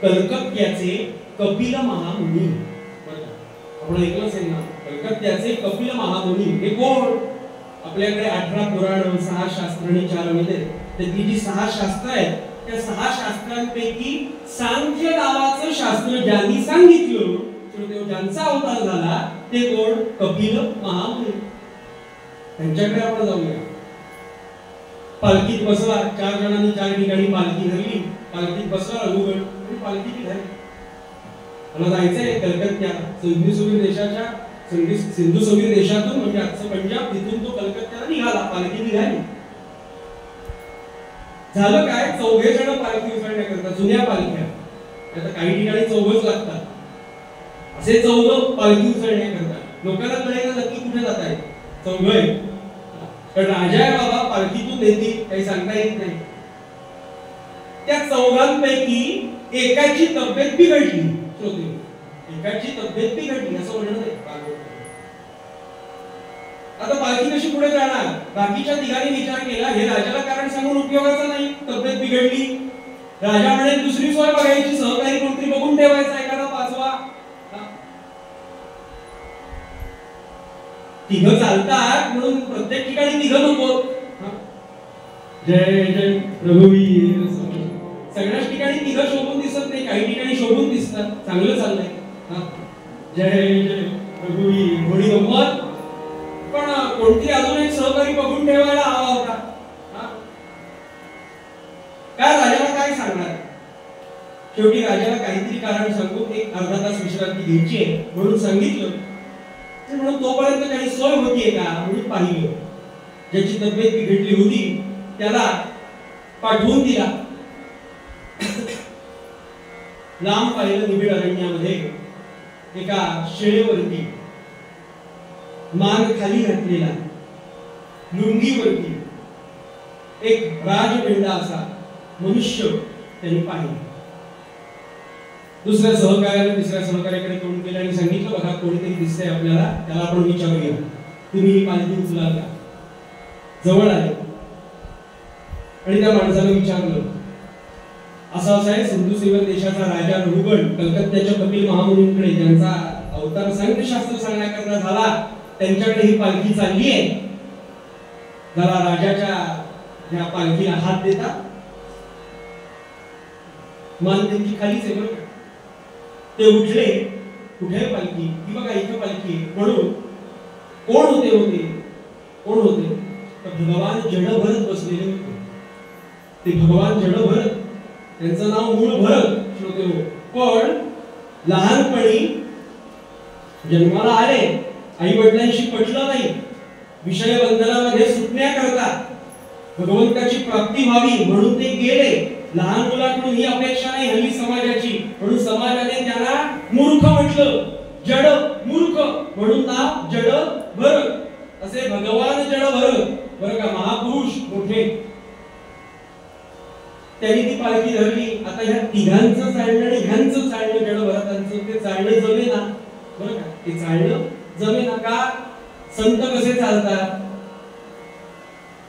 [SPEAKER 1] कलकत्त्याचे कपिल महामुनी. आपण ऐकलं असेल ना, कलकत्त्याचे कपिल महामुनी. हे कोण? आपल्याकडे 18 पुराण, 6 शास्त्र आणि 4 वेद आहेत. त्यातली जी 6 शास्त्र आहेत त्या 6 शास्त्रांपैकी सांख्य नावाचं शास्त्र ज्यांनी सांगितलं, ज्यांचा अवतार झाला ते कोण? कपिल महामुनी. त्यांच्याकडे आपण जाऊया. पालखीत बसला, 4 जणांनी 4 ठिकाणी पालखी धरली. पालखीत बसला रघुगण आणि पालखी निघाली. मला जायचंय कलकत्त्याला. सिंधू समीर देशातून, म्हणजे आजचं पंजाब, तिथून तो कलकत्त्याला निघाला. पालखी निघाली. झालं काय? 4 जण पालखी उचलण्याकरता, जुन्या पालख्या, आता काही ठिकाणी 4च लागतात, असे 4 पालखी उचलण्याकरता. लोकांना कळेल नक्की कुठे जात आहे. 4 आहे, पण राजा आहे बाबा, पालखीतून नेतील काही सांगता येत नाही. त्या 4 एकाची तब्येत बिघडली. एकाची तब्येत बिघडली असं म्हणणं नाही. आता पालखी कशी पुढे जाणार? बाकीच्या 3 विचार केला, हे राजाला कारण सांगून उपयोगाचं नाही. तब्येत बिघडली, राजा म्हणे दुसरी सोय बघायची, सहकारी कोणतरी बघून ठेवायचा एखादा 5वा. 3 चालतात म्हणून प्रत्येक ठिकाणी 3 नको. जय जय रघुवीर. सगळ्याच ठिकाणी 3 शोभून दिसत नाही, काही ठिकाणी शोभून दिसतात. चांगलं चाललंय. जय जय रघुवीर, थोडी गंमत. पण कोणती अजून एक सहकारी बघून ठेवायला हवा होता. काय राजाला काय सांगणार? शेवटी राजाला काहीतरी कारण सांगून एक अर्धा तास विश्रांती घ्यायची आहे म्हणून सांगितलं. म्हणून तोपर्यंत काही सोय होतीये का म्हणून पाहिलं. ज्याची तब्येत बिघडली होती त्याला पाठवून दिला. लांब पाहिलं निबिड अरण्यामध्ये एका शेळेवरती मान खाली घातलेला, लुंगीवरती एक राजपिंडा असा मनुष्य त्यांनी पाहिला. दुसऱ्या सहकार्याने तिसऱ्या सहकार्याकडे तोंड केलं आणि सांगितलं, बघा कोणीतरी दिसतंय आपल्याला, त्याला आपण विचारूया, तुम्ही ही पालखी उचलाल का? जवळ आले आणि त्या माणसाला विचारलं, असं आहे सिंधू समीर देशाचा राजा रघुगण कलकत्त्याच्या कपिल महामुनींकडे, ज्यांचा अवतार सांख्यशास्त्र सांगण्याकरता झाला, त्यांच्याकडे ही पालखी चालली आहे. जरा राजाच्या ह्या पालखीला हात देता. मान त्यांची खालीच आहे बरं. ते उठले, कुठे पालखी? की बघा इथे पालखी. म्हणून कोण होते? कोण होते? तर भगवान जडभरत बसलेले होते. ते भगवान जडभरत, त्यांचं नाव मूळ भरत श्रोते हो. पण लहानपणी जन्माला आले, आई वडिलांशी पटलं नाही, विषय बंधनामध्ये सुटण्याकरता भगवंताची प्राप्ती व्हावी म्हणून ते गेले. लहान मुलाकडून ही अपेक्षा नाही हल्ली समाजाची, म्हणून समाजाने त्यांना मूर्ख म्हटलं, जड मूर्ख, म्हणून नाव जड भरत. असे भगवान जड भरत बरं का, महापुरुष मोठे. त्यांनी ती पालखी धरली. आता ह्या 3घांचं चालणं आणि ह्यांचं चालणं, जड भरतांचं ते चालणं जमेना बरं का, ते चालणं जमेना का? संत कसे चालतात?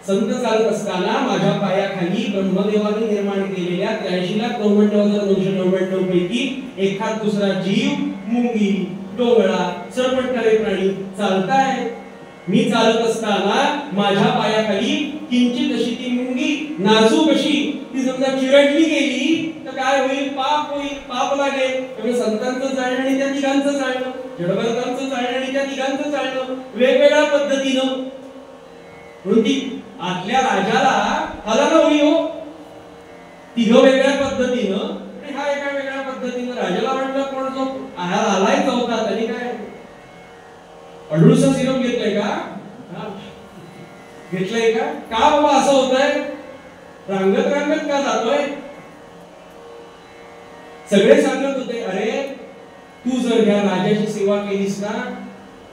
[SPEAKER 1] संत चालत असताना माझ्या पायाखाली ब्रह्मदेवाने निर्माण केलेल्या 83,99,999 पैकी एखाद दुसरा जीव, मुंगी, डोंगळा, सरपटणारे प्राणी चालताय. मी चालत असताना माझ्या पायाखाली किंचित अशी ती मुंगी नाजूक अशी, ती समजा चिरडली गेली तर काय होईल? पाप होईल, पाप लागेल. म्हणजे संतांचं चालणं आणि त्या 3घांचं चालणं, जडभरतांचं चालणं आणि त्या 3घांचं चालणं वेगवेगळ्या पद्धतीनं. म्हणून ती आतल्या राजाला हलाला होई हो. 3 वेगळ्या पद्धतीनं घेतलंय का? का बाबा असं होतंय? रांगत रांगत का जातोय? सगळे सांगत होते, अरे तू जर ह्या राजाची सेवा केलीस ना,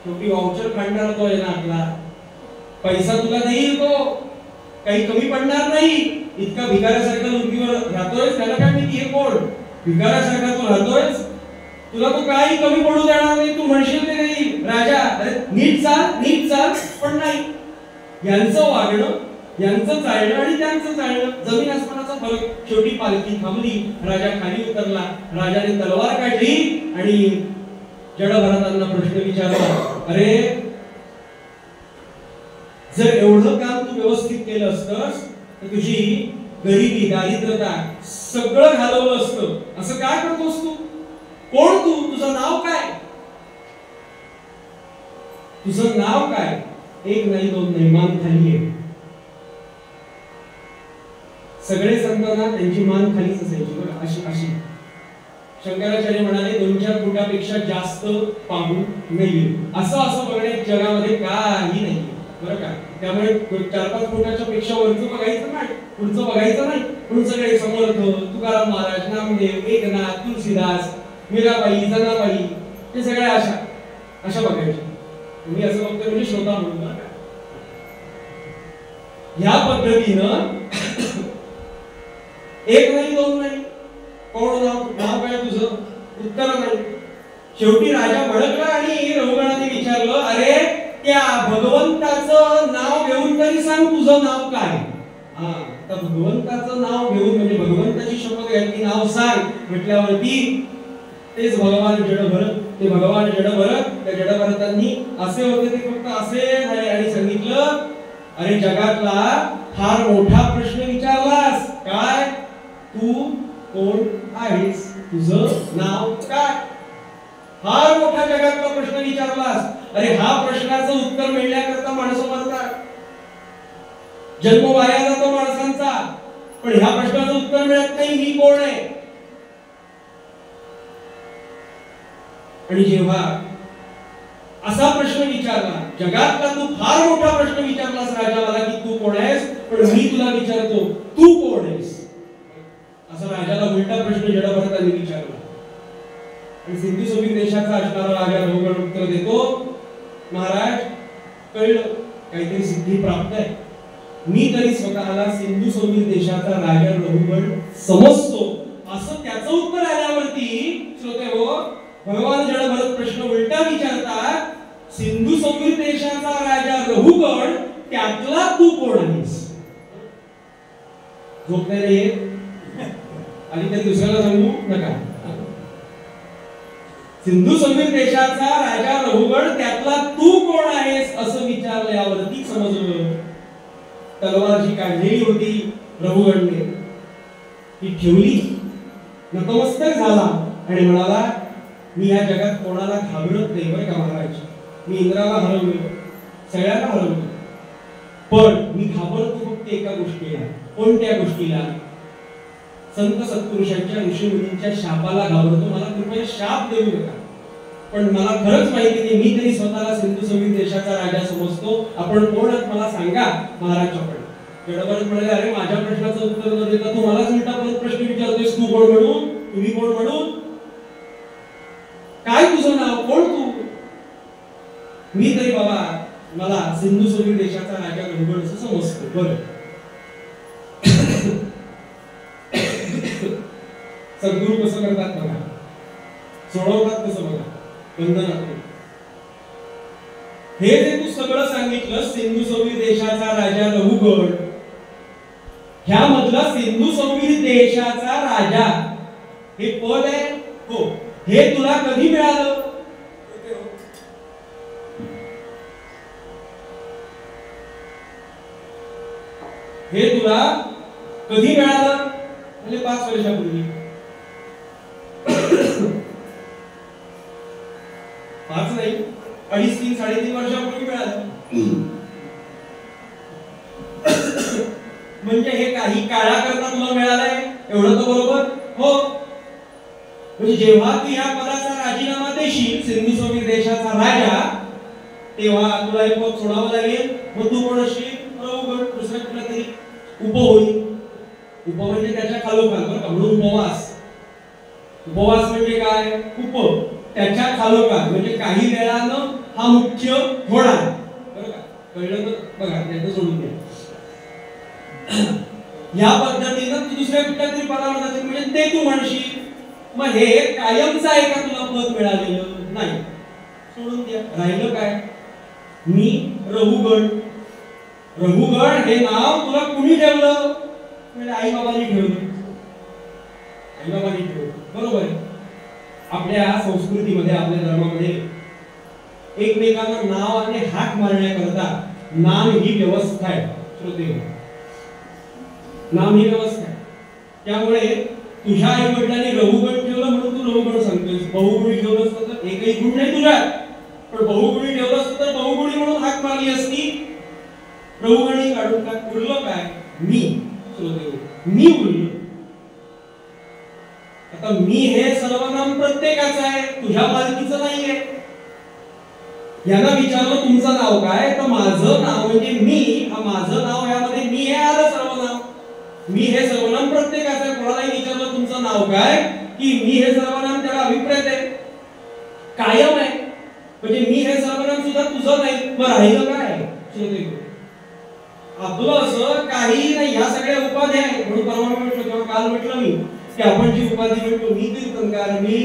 [SPEAKER 1] शेवटी वाउचर काढणार तो आहे ना आपला, पैसा तुला देईल तो, काही कमी पडणार नाही. इतका भिकाऱ्यासारखा नोकरीवर राहतोय, त्याला काय माहिती हे कोण? भिकाऱ्यासारखा तू राहतोय, तुला तो काही कमी पडू देणार नाही, तू म्हणशील ते नाही. राजा, अरे नीट चाल, पण नाही. यांचं वागणं, यांचं चालणं आणि त्यांचं चालणं जमीन आसमानाचा फरक. शेवटी पालखी थांबली, राजा खाली उतरला, राजाने तलवार काढली आणि जडभरतांना प्रश्न विचारला, अरे जर एवढं काम तू व्यवस्थित केलं असतंस तर तुझी गरिबी, दारिद्र्यता सगळं घालवलं असतं. असं काय करतोस तू? कोण तू? तुझं नाव काय? तुझं नाव काय? एक नाही, दोन नाही, मान खाली आहे. सगळे संतांना त्यांची मान खालीच असायची बघा, अशी अशी. शंकराचार्य म्हणाले 2-4 फुटापेक्षा जास्त पाहू नये. असं बघणे जगामध्ये काही नाही बरं का. त्यामुळे 4-5 फुटाच्या पेक्षा वरचं बघायचं नाही, पुढचं बघायचं नाही. म्हणून सगळे समर्थ, तुकाराम महाराज, नामदेव, एकनाथ, तुलसीदास, मीराबाई, जनाबाई, हे सगळे अशा बघायचे. मी असं बघतोय म्हणजे श्रोता म्हणून बरं का. ह्या पद्धतीनं एक नाही, दोन नाही, कोण नाव काय तुझं? उत्तर नाही. शेवटी राजा भडकला आणि रघुगणाने विचारलं, अरे त्या भगवंताचं नाव घेऊन तरी सांग तुझं नाव काय? तर भगवंताचं नाव घेऊन म्हणजे भगवंताची शपथ घ्यायची, नाव सांग म्हटल्यावरती तेच भगवान जडभरत, ते भगवान जडभरत, त्या जडभरतांनी असे होते ते फक्त असे झाले आणि सांगितलं, अरे जगातला फार मोठा प्रश्न विचारलास. काय? तू कोण आहेस? तुझं नाव काय? फार मोठा जगातला प्रश्न विचारलास. अरे हा प्रश्नाचं उत्तर मिळण्याकरता माणसं मरतात, जन्म वाया जातो माणसांचा, पण ह्या प्रश्नाचं उत्तर मिळत नाही, मी कोण आहे? आणि जेव्हा असा प्रश्न विचारला जगातला, तू फार मोठा प्रश्न विचारलास राजा मला की तू कोण आहेस, पण मी तुला विचारतो तू कोण आहेस? असा राजाला उलटा प्रश्न जडभरतांनी विचारला. आणि सिंधू सौमिक देशाचा असणारा राजा रघुगण उत्तर देतो, महाराज कळलं काहीतरी सिद्धी प्राप्त आहे. मी तरी स्वतःला सिंधू सौमिक देशाचा राजा रघुगण समजतो. असं त्याचं उत्तर आल्यावरती श्रोते हो, भगवान जडभरत प्रश्न उलटा विचारतात, सिंधू सौमिक देशाचा राजा रघुगण त्यातला तू कोण आहेस? झोपले नाहीये आणि त्या दुसऱ्याला सांगू नका. सिंधू सौमिक देशाचा राजा रघुगण त्यातला तू कोण आहेस असं विचारल्यावरती समजलं. तलवार जी काढलेली होती रघुगणने ती ठेवली, नतमस्तक झाला आणि म्हणाला, मी या जगात कोणाला घाबरत नाही बरं का महाराज. मी इंद्राला हरवलं, सगळ्यांना हरवलं, पण मी घाबरतो फक्त एका गोष्टीला. कोणत्या गोष्टीला? संत सत्पुरुषांच्या, ऋषीमुनींच्या शापाला घाबरतो. मला कृपया शाप देऊ नका, पण मला खरंच माहिती नाही, मी तरी स्वतःला सिंधू सौमिक देशाचा राजा समजतो. आपण कोण आहात मला सांगा महाराज. आपण जडभरत म्हणाले, अरे माझ्या प्रश्नाचं उत्तर न देता तू मलाच उलटा परत प्रश्न विचारतोयस, तू कोण म्हणून, तुम्ही कोण म्हणून, काय तुझं नाव, कोण तू? मी तरी बाबा मला सिंधू सौमिक देशाचा राजा रघुगण असं समजतो. बरं, सद्गुरू कसं करतात बघा, सोडवतात कसं बघा, बंधनातून. हे जे तू सगळं सांगितलं, सिंधू सौमिक देशाचा राजा रघुगण, ह्या मधला सिंधू सौमिक देशाचा राजा हे पद आहे हो, हे तुला कधी मिळालं? हे तुला कधी मिळालं? म्हणजे 5 वर्षापूर्वी. 5 नाही, 2.5, 3, 3.5 वर्षापूर्वी मिळालं. म्हणजे हे काही काळाकरता तुला मिळालंय एवढं तर बरोबर हो. म्हणजे जेव्हा तू ह्या पदाचा राजीनामा देशील, सिंधू सौमिक देशाचा राजा, तेव्हा तुला हे पद सोडावं लागेल. मग तू कोण असशील? रहुगण, दुसरा कुठला तरी उप होईल. उप म्हणजे त्याच्या खालोखाल बरं का, म्हणून उपवास. उपवास म्हणजे काय? उप, त्याच्या खालोखाल म्हणजे काही वेळानं हा मुख्य होणार. बरं का, कळलं तर बघा, त्याचं सोडून द्या. या पद्धतीनं तू दुसऱ्या कुठल्या तरी पदावर जाशील म्हणजे ते तू म्हणशील. मग हे कायमचं आहे का तुला पद मिळालेलं? नाही, सोडून द्या. राहिलं काय? मी रहुगण. रहुगण हे नाव तुला कुणी ठेवलं? म्हणजे आई बाबांनी ठेवलं. आई बाबांनी ठेवलं, बरोबर आहे. आपल्या संस्कृतीमध्ये, आपल्या धर्मामध्ये एकमेकांना नाव आणि हाक मारण्याकरता नाम ही व्यवस्था आहे. श्रोते, नाम ही व्यवस्था आहे. त्यामुळे तुझ्या आई वडिलांनी रहुगण ठेवलं म्हणून तू रहुगण सांगतोस. बहुगुणी ठेवलं असतं तर एकही गुण नाही तुझ्यात, पण बहुगुणी ठेवलं असतं तर बहुगुणी म्हणून हाक मारली असती. रहुगणी काढून काय उरलं? काय? मी. मी उरलं. आता मी हे सर्वनाम प्रत्येकाचं आहे, तुझ्या मालकीचं नाहीये. यांना विचारलं तुमचं नाव काय, तर माझं नाव म्हणजे मी. हा माझं नाव, यामध्ये मी हे आलं सर्वनाम. मी हे सर्वनाम प्रत्येकाचं आहे. कोणालाही विचारलं तुमचं नाव काय, की मी हे सर्वनाम, त्याला अभिप्रेत आहे, कायम आहे. म्हणजे मी हे सर्वनाम सुद्धा तुझं नाही. मग राहिलं काय? आपलं असं काही नाही. ह्या सगळ्या उपाध्या आहेत. म्हणून परवा म्हटलं, किंवा काल म्हटलं मी, की आपण जी उपाधी म्हणतो, मी कीर्तनकार, मी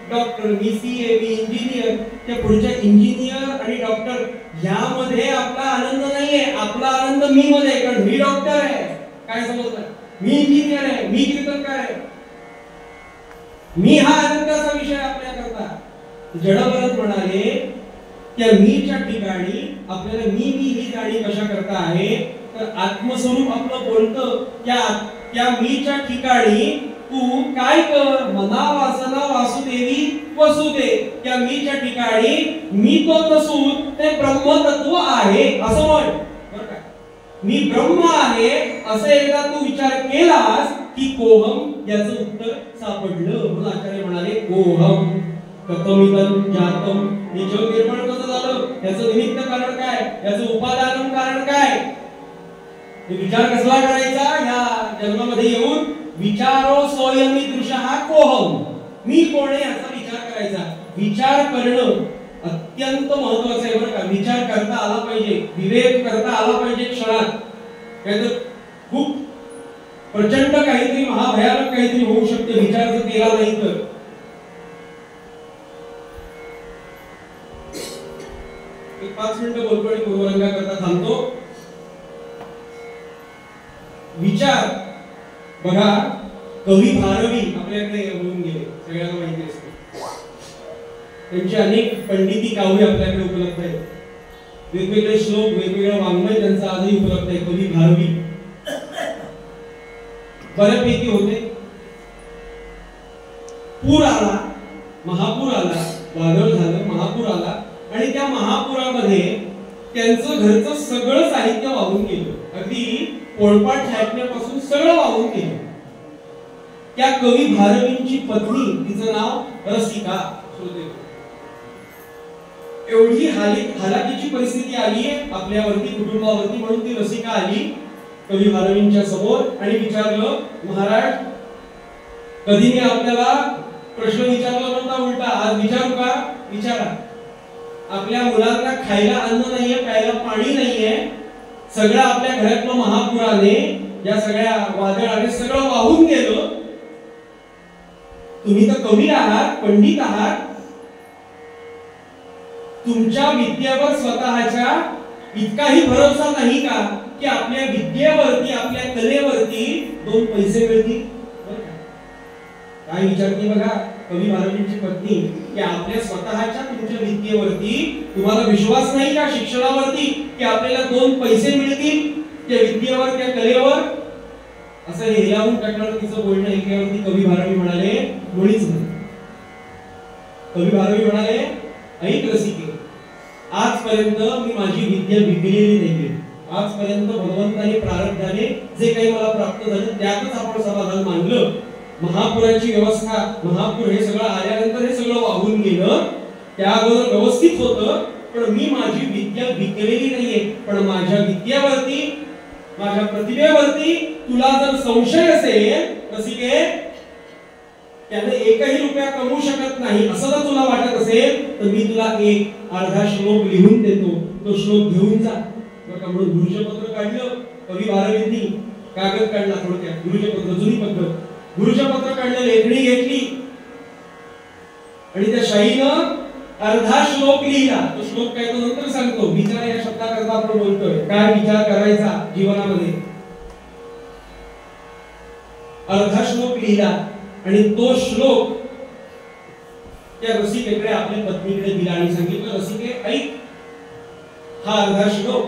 [SPEAKER 1] डॉक्टर, मी सीए, मी इंजिनियर, त्या पुढच्या इंजिनियर आणि डॉक्टर यामध्ये आपला आनंद नाहीये. आपला आनंद मी मध्ये आहे, कारण मी डॉक्टर आहे. काय समजलं? मी इंजिनियर आहे, मी कीर्तनकार आहे. मी हा आनंदाचा विषय आपल्याकरता. जडभरत म्हणाले, त्या मीच्या ठिकाणी आपल्याला मी ही जाणीव कशा करता आहे, तर आत्मस्वरूप आपलं बोलतं. त्या मीच्या ठिकाणी तू काय कर? मना वासना वासुदेवी वसुदे. त्या मीच्या ठिकाणी मी तो नसून ते ब्रह्मतत्व आहे असं म्हण. बरं का, मी ब्रह्म आहे असं एकदा तू विचार केलास की कोहम याचं उत्तर सापडलं. म्हणून आचार्य म्हणाले, कोहम कथमिदं जातम. हे जग निर्माण कसं झालं, याचं निमित्त कारण काय, याचं उपादान कारण काय, हे विचार कसला करायचा? या जन्मामध्ये येऊन विचारो स्वयमी दृश्यः कोहम. मी कोण आहे याचा विचार करायचा. विचार करणं अत्यंत महत्त्वाचं आहे बरं का. विचार करता आला पाहिजे, विवेक करता आला पाहिजे क्षणात. नाहीतर खूप प्रचंड काहीतरी, महाभयानक काहीतरी होऊ शकते विचार जर केला नाही तर. एक 5 मिनिटं बोलतो आणि पूर्वरंगा करता थांबतो. विचार बघा, कवी भारवी आपल्याकडे होऊन गेले, सगळ्यांना माहिती असते. त्यांची अनेक पंडिती काव्य आपल्याकडे उपलब्ध आहेत. वेगवेगळे श्लोक, वेगवेगळं वाङ्मय त्यांचं आजही उपलब्ध आहे. कवी भारवी बऱ्यापैकी होते. पूर आला, महापूर आला, वादळ झालं, महापूर आला आणि त्या महापुरामध्ये त्यांचं घरचं सगळं साहित्य वाहून गेलं. अगदी पोळपाट छाटण्यापासून सगळं वाहून गेलं. त्या कवी भारवींची पत्नी, तिचं नाव रसिका. एवढी हालाकीची परिस्थिती आली आपल्यावरती, कुटुंबावरती, म्हणून ती रसिका आली कवी भारवींच्या समोर आणि विचारलं, महाराज कधी मी आपल्याला प्रश्न विचारला नव्हता, उलटा आज विचारू का? विचारा. आपल्या मुलांना खायला अन्न नाहीये, प्यायला पाणी नाहीये, सगळं आपल्या घरातलं महापुराने, या सगळ्या वादळाने सगळं वाहून गेलं. तुम्ही तर कवी आहात, पंडित आहात, तुमच्या विद्येवर स्वतःच्या इतकाही भरोसा नाही का की आपल्या विद्येवरती, आपल्या कलेवरती 2 पैसे मिळतील? काय विचारते बघा कवी भारवींची पत्नी, की आपल्या स्वतःच्या तुमच्या विद्येवरती तुम्हाला विश्वास नाही का, शिक्षणावरती, की आपल्याला 2 पैसे मिळतील त्या विद्येवर, त्या कलेवर? असं हेलावून टाकणार तिचं बोलणं ऐकल्यावरती कवी भारवी म्हणाले, मुळीच नाही. कवी भारवी म्हणाले, ऐक रसिके, आजपर्यंत मी माझी विद्या विकलेली नाहीये. आजपर्यंत भगवंताने, प्रारब्धाने जे काही मला प्राप्त झालं त्यातच आपण समाधान मानलं. महापुराची व्यवस्था, महापूर हे सगळं आल्यानंतर हे सगळं वाहून गेलं. त्या अगोदर व्यवस्थित होतं, पण मी माझी विद्या विकलेली नाहीये. पण माझ्या विद्यावरती माझ्या प्रतिभेवरती तुला जर संशय असेल रसिके, त्याने एकही रुपया कमवू शकत नाही असं जर तुला वाटत असेल तर मी तुला एक अर्धा श्लोक लिहून देतो, तो श्लोक घेऊन जा. म्हणून गुरुजपत्र काढलं कवी भारवींनी, कागद काढला थोडक्यात, गुरुजपत्र जुनी पद्धत, गुरुजपत्र काढलं, लेखणी घेतली आणि त्या शाहीनं अर्धा श्लोक लिहिला. तो श्लोक काय तो नंतर सांगतो. विचार या शब्दाकरता आपण बोलतोय, काय विचार करायचा जीवनामध्ये. अर्धा श्लोक लिहिला आणि तो श्लोक त्या रसिकेकडे आपल्या पत्नीकडे दिला आणि सांगितलं, रसिके ऐक, हा अर्धा श्लोक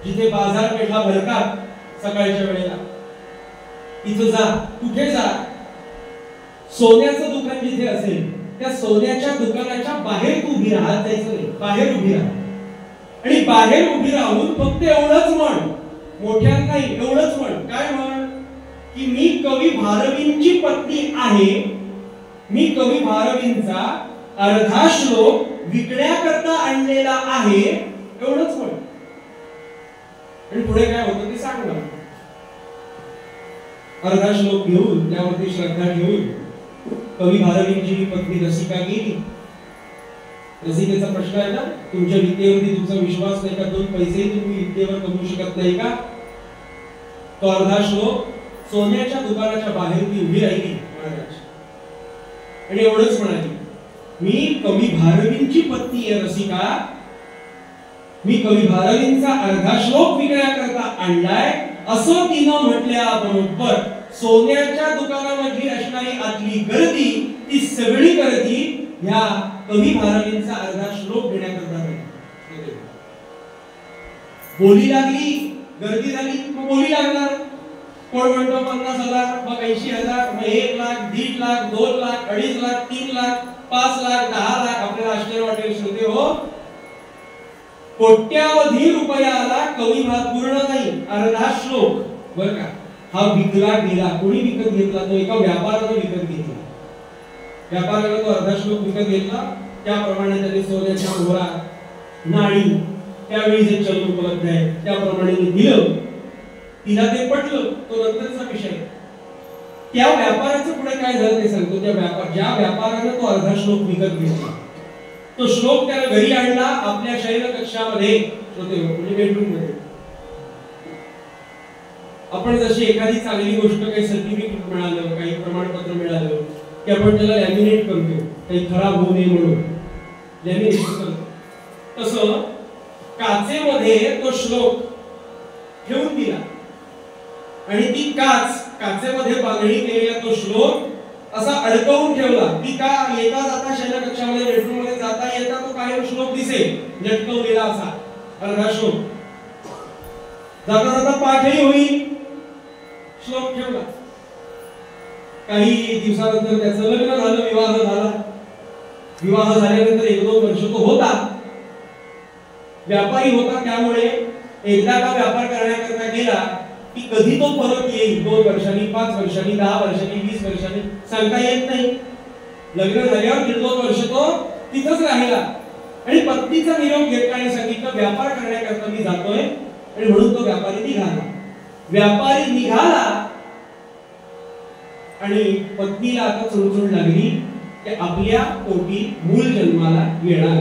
[SPEAKER 1] जिथे बाजारपेठा भरतात सकाळच्या वेळेला, तिथं जा. कुठे जा? सोन्याचं दुकान जिथे असेल त्या सोन्याच्या दुकानाच्या बाहेर तू उभी राहा, जायचं नाही, बाहेर उभी राहा. आणि बाहेर उभी राहून फक्त एवढंच म्हण, मोठ्यात नाही, एवढंच म्हण. काय म्हण? की मी कवी भारवींची पत्नी आहे, मी कवी भारवींचा अर्धा श्लोक विकण्याकरता आणलेला आहे, एवढंच म्हण. आणि पुढे काय होतं ते सांग मला. अर्धा श्लोक घेऊन त्यावरती श्रद्धा ठेवून कवी भारवींची पत्नी रसिका गेली. रसिकेचा प्रश्न आहे ना, तुमच्या विद्येवरती तुमचा विश्वास नाही का? 2 पैसेही तुम्ही विद्येवर कमवू शकत नाही का? तो अर्धा श्लोक सोन्याच्या दुकानाच्या बाहेर ती उभी राहिली महाराज आणि एवढंच म्हणाली, मी कवी भारवींची पत्नी आहे रसिका, मी कवी भारवींचा अर्धा श्लोक विकण्याकरता आणलाय असं तिनं म्हटल्याबरोबर सोन्याच्या दुकानामध्ये असणारी आतली गर्दी, ती सगळी गर्दी ह्या कवी भारवींचा अर्धा श्लोक घेण्याकरता झाली. बोली लागली, गर्दी झाली, मग बोली लागणार. कोण म्हणतो 50,000, मग 80,000, मग 1 लाख, 1.5 लाख, 2 लाख, 2.5 लाख, 3 लाख, 5 लाख, 10 लाख. आपल्याला आश्चर्य वाटेल श्रोते हो, कोट्यावधी रुपयाला कवी पूर्ण नाही अर्धा श्लोक बरं का, हा विकला गेला. कोणी विकत घेतला? तो एका व्यापाऱ्याने विकत घेतला. व्यापाऱ्याने तो अर्धा श्लोक विकत घेतला. त्याप्रमाणे त्याने सोन्याच्या मोहरा, नाणी, त्यावेळी जे चलन उपलब्ध आहे त्याप्रमाणे दिलं. तिला ते पटलं, तो नंतरचा विषय. त्या व्यापाराचं पुढे काय झालं ते सांगतो. ज्या व्यापाराने तो अर्धा श्लोक विकत घेतला, तो श्लोक त्याने घरी आणला आपल्या शयन कक्षामध्ये, म्हणजे बेडरूम मध्ये. आपण जशी एखादी चांगली गोष्ट, काही सर्टिफिकेट मिळालं, काही प्रमाणपत्र मिळालं की आपण त्याला लॅमिनेट करतो, काही खराब होऊ नये म्हणून लॅमिनेशन करतो. तसं काचेमध्ये तो श्लोक ठेवून दिला आणि ती काचेमध्ये बांधणी केलेला तो श्लोक असा अडकवून ठेवला की का येता जाता शयन कक्षामध्ये, बेडरूम मध्ये जाता येता तो कायम श्लोक दिसेल लटकवलेला असा अर्धा श्लोक. जाता जाता पाठही होईल, श्लोक ठेवला. काही दिवसानंतर त्याचं लग्न झालं, विवाह झाला. विवाह झाल्यानंतर 1-2 वर्ष तो होता, व्यापारी होता, त्यामुळे एकदा का व्यापार करण्याकरता गेला की कधी तो परत येईल, 2 वर्षांनी, 5 वर्षांनी, 10 वर्षांनी, 20 वर्षांनी सांगता येत नाही. लग्न झाल्यावर 1.5-2 वर्ष तो तिथंच राहिला आणि पत्नीचा निरोप घेतला आणि सांगितलं व्यापार करण्याकरता मी जातोय. आणि म्हणून तो व्यापारी निघाला आणि पत्नीला आता चुळचुळ लागली की आपल्या पोटी मूल जन्माला येणार.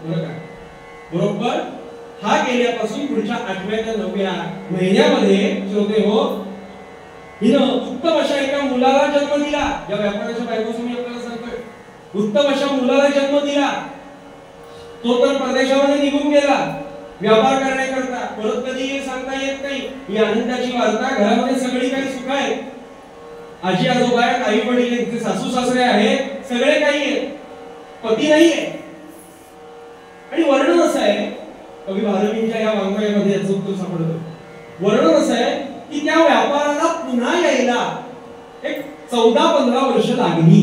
[SPEAKER 1] बरं का? बरोबर हा गेल्यापासून पुढच्या 8व्या ते 9व्या महिन्यामध्ये श्रोते हो, हिनं उत्तम अशा एका मुलाला जन्म दिला. या व्यापाराच्या बायकोचं मी आपल्याला सांगतोय, उत्तम अशा मुलाला जन्म दिला. तो तर परदेशामध्ये निघून गेला व्यापार करण्याकरता, परत कधी येईल सांगता येत नाही. ही आनंदाची वार्ता. घरामध्ये सगळी काही सुख आहे, आजी आजोबा आहेत, आई वडील आहेत, सासू सासरे आहेत, सगळे काही आहेत, पती नाहीये. आणि वर्णन असं आहे कवी भारवींच्या या वाङ्मयामध्ये याचं उत्तर सापडतं. वर्णन असं आहे की त्या व्यापाराला पुन्हा यायला एक 14-15 वर्ष लागली.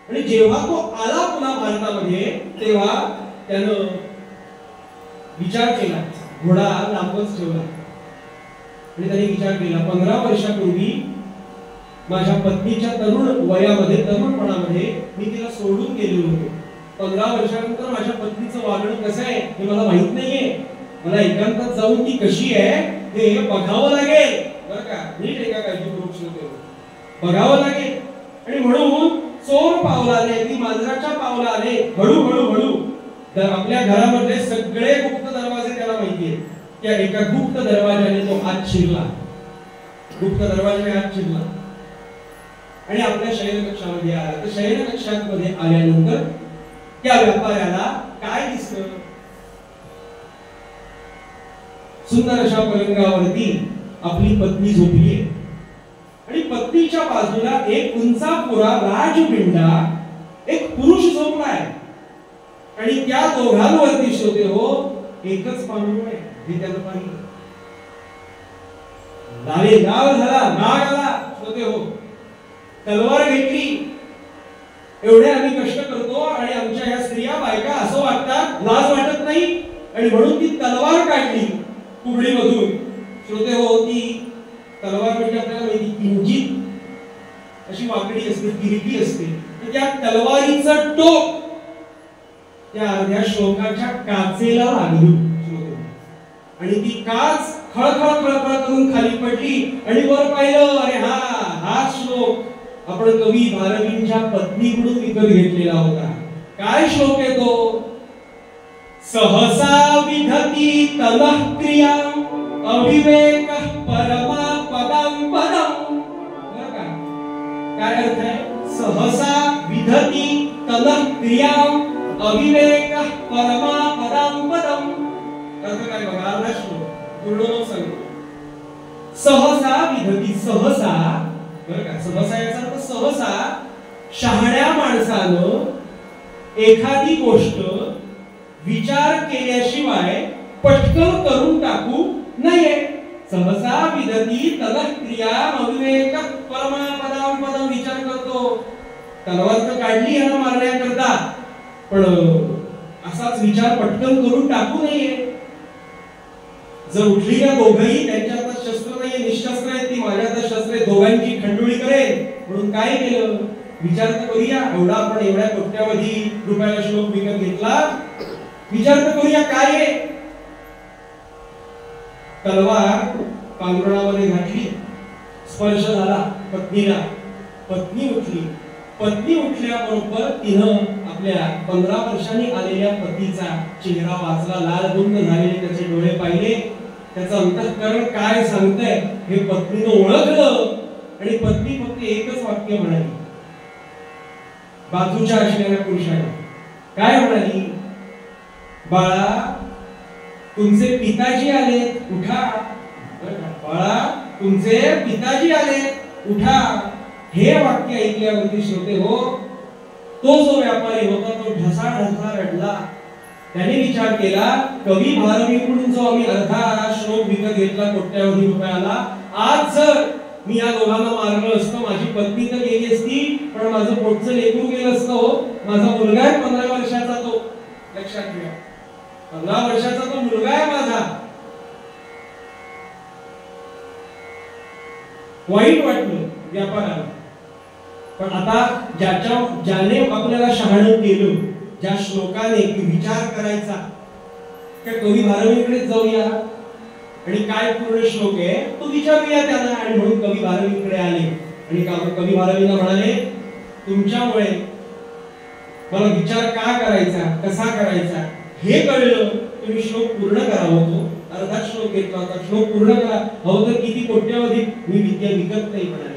[SPEAKER 1] आणि जेव्हा तो आला पुन्हा भारतामध्ये तेव्हा त्यानं विचार केला, घोडा लांबच ठेवला आणि त्याने विचार केला 15 वर्षापूर्वी माझ्या पत्नीच्या तरुण वयामध्ये, तरुणपणामध्ये मी तिला सोडून गेलेलो होतो. 15 वर्षानंतर माझ्या पत्नीचं वागणं कसं आहे हे मला माहित नाहीये. मला एकांतात जाऊन ती कशी आहे हे बघावं लागेल बरं का, नीट एका काळजीपूर्वक श्रोते बघावं लागेल. आणि म्हणून चोर पावलाने ती मांजराच्या पावलाने हळूहळू हळू तर आपल्या घरामधले सगळे गुप्त दरवाजे त्याला माहितीये. त्या एका गुप्त दरवाजाने तो आत शिरला, गुप्त दरवाजाने आत शिरला आणि आपल्या शयनकक्षामध्ये आला. तर शयनकक्षामध्ये आल्यानंतर त्या व्यापाऱ्याला काय दिसलं? सुंदर अशा पलंगावरती आपली पत्नी झोपली आहे आणि पत्नीच्या बाजूला एक उंचापुरा राजपिंडा एक पुरुष झोपलाय आणि त्या दोघांवरती श्रोते हो एकच पांडुरंग आहे. हे त्यानं पाहिलं. लाले लाल झाला, नाग आला श्रोते हो, तलवार घेतली. एवढे आम्ही कष्ट करतो आणि आमच्या ह्या स्त्रिया बायका असं वाटतात, लाज वाटत नाही आणि म्हणून ती तलवार काढली कुबडीमधून. श्रोते हो, ती तलवार म्हणजे आपल्याला माहिती किंचित अशी वाकडी असते, तिरकी असते. त्या तलवारीचं टोक त्या अर्ध्या श्लोकाच्या काचेला लागलं आणि ती काच खळखळ खळखळ करून खाली पडली आणि वर पाहिलं, अरे हा श्लोक आपण कवी भारवींच्या पत्नीकडून विकत घेतलेला होता. काय श्लोक आहे तो? सहसा विधती तनः क्रिया अविवेक परमा पदं पदं. काय अर्थ आहे? सहसा विधती तनः क्रिया अविवेक परमा पदं पदं. अर्थ काय बघा, अर्धा श्लोक पूर्ण सांगतो. सहसा विधती, सहसा बरं का, सहसा याचा अर्थ सहसा शहाण्या माणसानं एखादी गोष्ट विचार केल्याशिवाय पटकन करून टाकू नये. सहसा विधती तनः क्रिया अविवेक परमा पदं पदं. विचार करतो, तलवार तर काढली ह्याला मारण्याकरता, पण असाच विचार पटकन करून टाकू नये. जर उठली ना दोघंही, त्यांच्या हातात शस्त्र नाहीये, निशस्त्र आहेत, ती माझ्या हातात शस्त्र आहे, दोघांची खंडोळी करेल. म्हणून काय केलं? विचार तर करूया. एवढा आपण एवढ्या कोट्यावधी रुपयाला श्लोक विकत घेतला, विचार तर करूया काय आहे. तलवार पांघरुणामध्ये घातली, स्पर्श झाला पत्नीला, पत्नी उठली. पत्नी उठल्याबरोबर तिनं आपल्या 15 वर्षांनी आलेल्या पतीचा चेहरा वाचला, लाल बुंद झालेले त्याचे डोळे पाहिले. त्याचं अंतःकरण काय सांगतंय हे पत्नीनं ओळखलं आणि पत्नी फक्त एकच वाक्य म्हणाली बाजूच्या असलेल्या पुरुषाला. काय म्हणाली? बाळा, तुमचे पिताजी आलेत, उठा. बाळा, तुमचे पिताजी आलेत, उठा. हे वाक्य ऐकल्यावरती श्रोते हो, तो जो व्यापारी होता तो ढसा ढसा रडला. त्याने विचार केला, कवी भारवीकडून जो आम्ही अर्धा श्लोक विकत घेतला कोट्यावधी रुपयाला, आज जर मी या दोघांना मारलं असतं, माझी पत्नी तर गेली असती, पण माझं पोटचं लेकरू गेलं असतं. हो, माझा मुलगा आहे 15 वर्षाचा, तो लक्षात ठेवा, 15 वर्षाचा तो मुलगा आहे माझा. वाईट वाटलं व्यापाराला, पण आता ज्याने आपल्याला शहाणं केलं, ज्या श्लोकाने विचार करायचा, त्या कवी भारवीकडे जाऊया आणि काय पूर्ण श्लोक आहे तो विचारूया त्यांना. आणि म्हणून कवी भारवीकडे आले आणि कवी भारवींना म्हणाले, तुमच्यामुळे मला विचार का करायचा, कसा करायचा हे कळलं. तुम्ही श्लोक पूर्ण करा. होतो अर्धा श्लोक घेतला होता, श्लोक पूर्ण करा. हवं तर किती कोट्यावधी मी विद्या विकत नाही म्हणाले.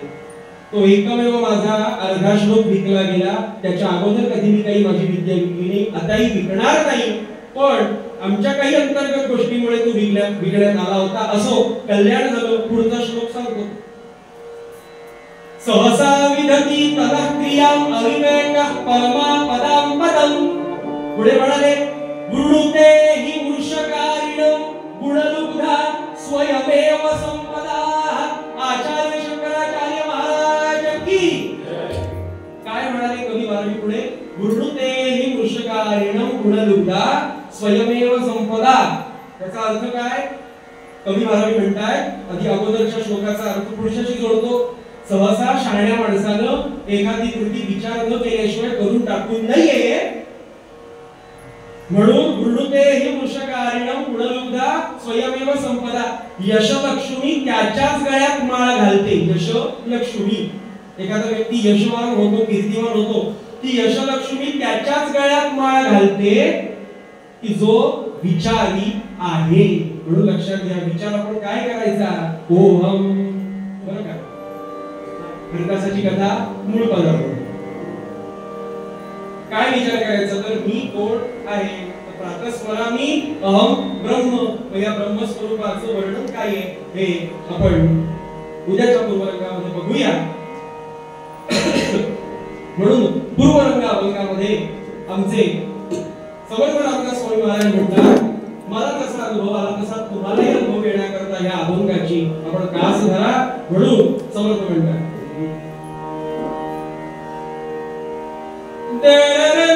[SPEAKER 1] तो एकमेव माझा अर्धा श्लोक विकला गेला. त्याच्या अगोदर कधी मी काही माझी विद्या विकली नाही, आताही विकणार नाही. पण आमच्या काही अंतर्गत गोष्टीमुळे तो विकण्यात आला होता. असो, कल्याण झालं. पुढचा श्लोक सांगतो. सहसा विधती तनः क्रिया अविवेक परमा पदं पदं. पुढे म्हणाले, गुरुते हि मूर्षकारिण गुणलुब्धा स्वयमेव संपदा. आचार्य शंकराचार्य महाराज की. काय म्हणाले कवी भारवी पुढे? गुरुते हि मूर्षकारिण गुणलुब्धा स्वयमेव संपदा. त्याचा अर्थ काय? कवी भारवी म्हणतात, आधी अगोदरच्या श्लोकाचा अर्थ पुरुषाशी जोडतो. सहसा शहाण्या माणसानं एखादी कृती विचार न केल्याशिवाय करून टाकू नये. म्हणून वृणुते हि वृषकारिणं गुणलब्धा स्वयमेव संपदा. यशलक्ष्मी त्याच्याच गळ्यात माळ घालते. यशलक्ष्मी, एखादा व्यक्ती यशवान होतो, कीर्तिवान होतो, ती यशलक्ष्मी त्याच्याच गळ्यात माळ घालते की जो विचारी आहे. म्हणून लक्षात घ्या, विचार आपण काय करायचा? ओहम. बरं का? हरिदासाची कथा मूळ पदार्थ काय विचार करायचा? तर मी कोण आहे? प्रातस्मरामी अहम ब्रह्म. या ब्रह्मस्वरूपाचं वर्णन काय आहे हे आपण उद्याच्या पूर्वरंगामध्ये बघूया. म्हणून पूर्वरंग अभंगामध्ये आमचे समर्थ रामदास स्वामी महाराज म्हणतात, मला तसा अनुभव आला तसा तुम्हालाही अनुभव येण्याकरता या अभंगाची आपण कास धरा. म्हणून समर्थ म्हणतात, जय जय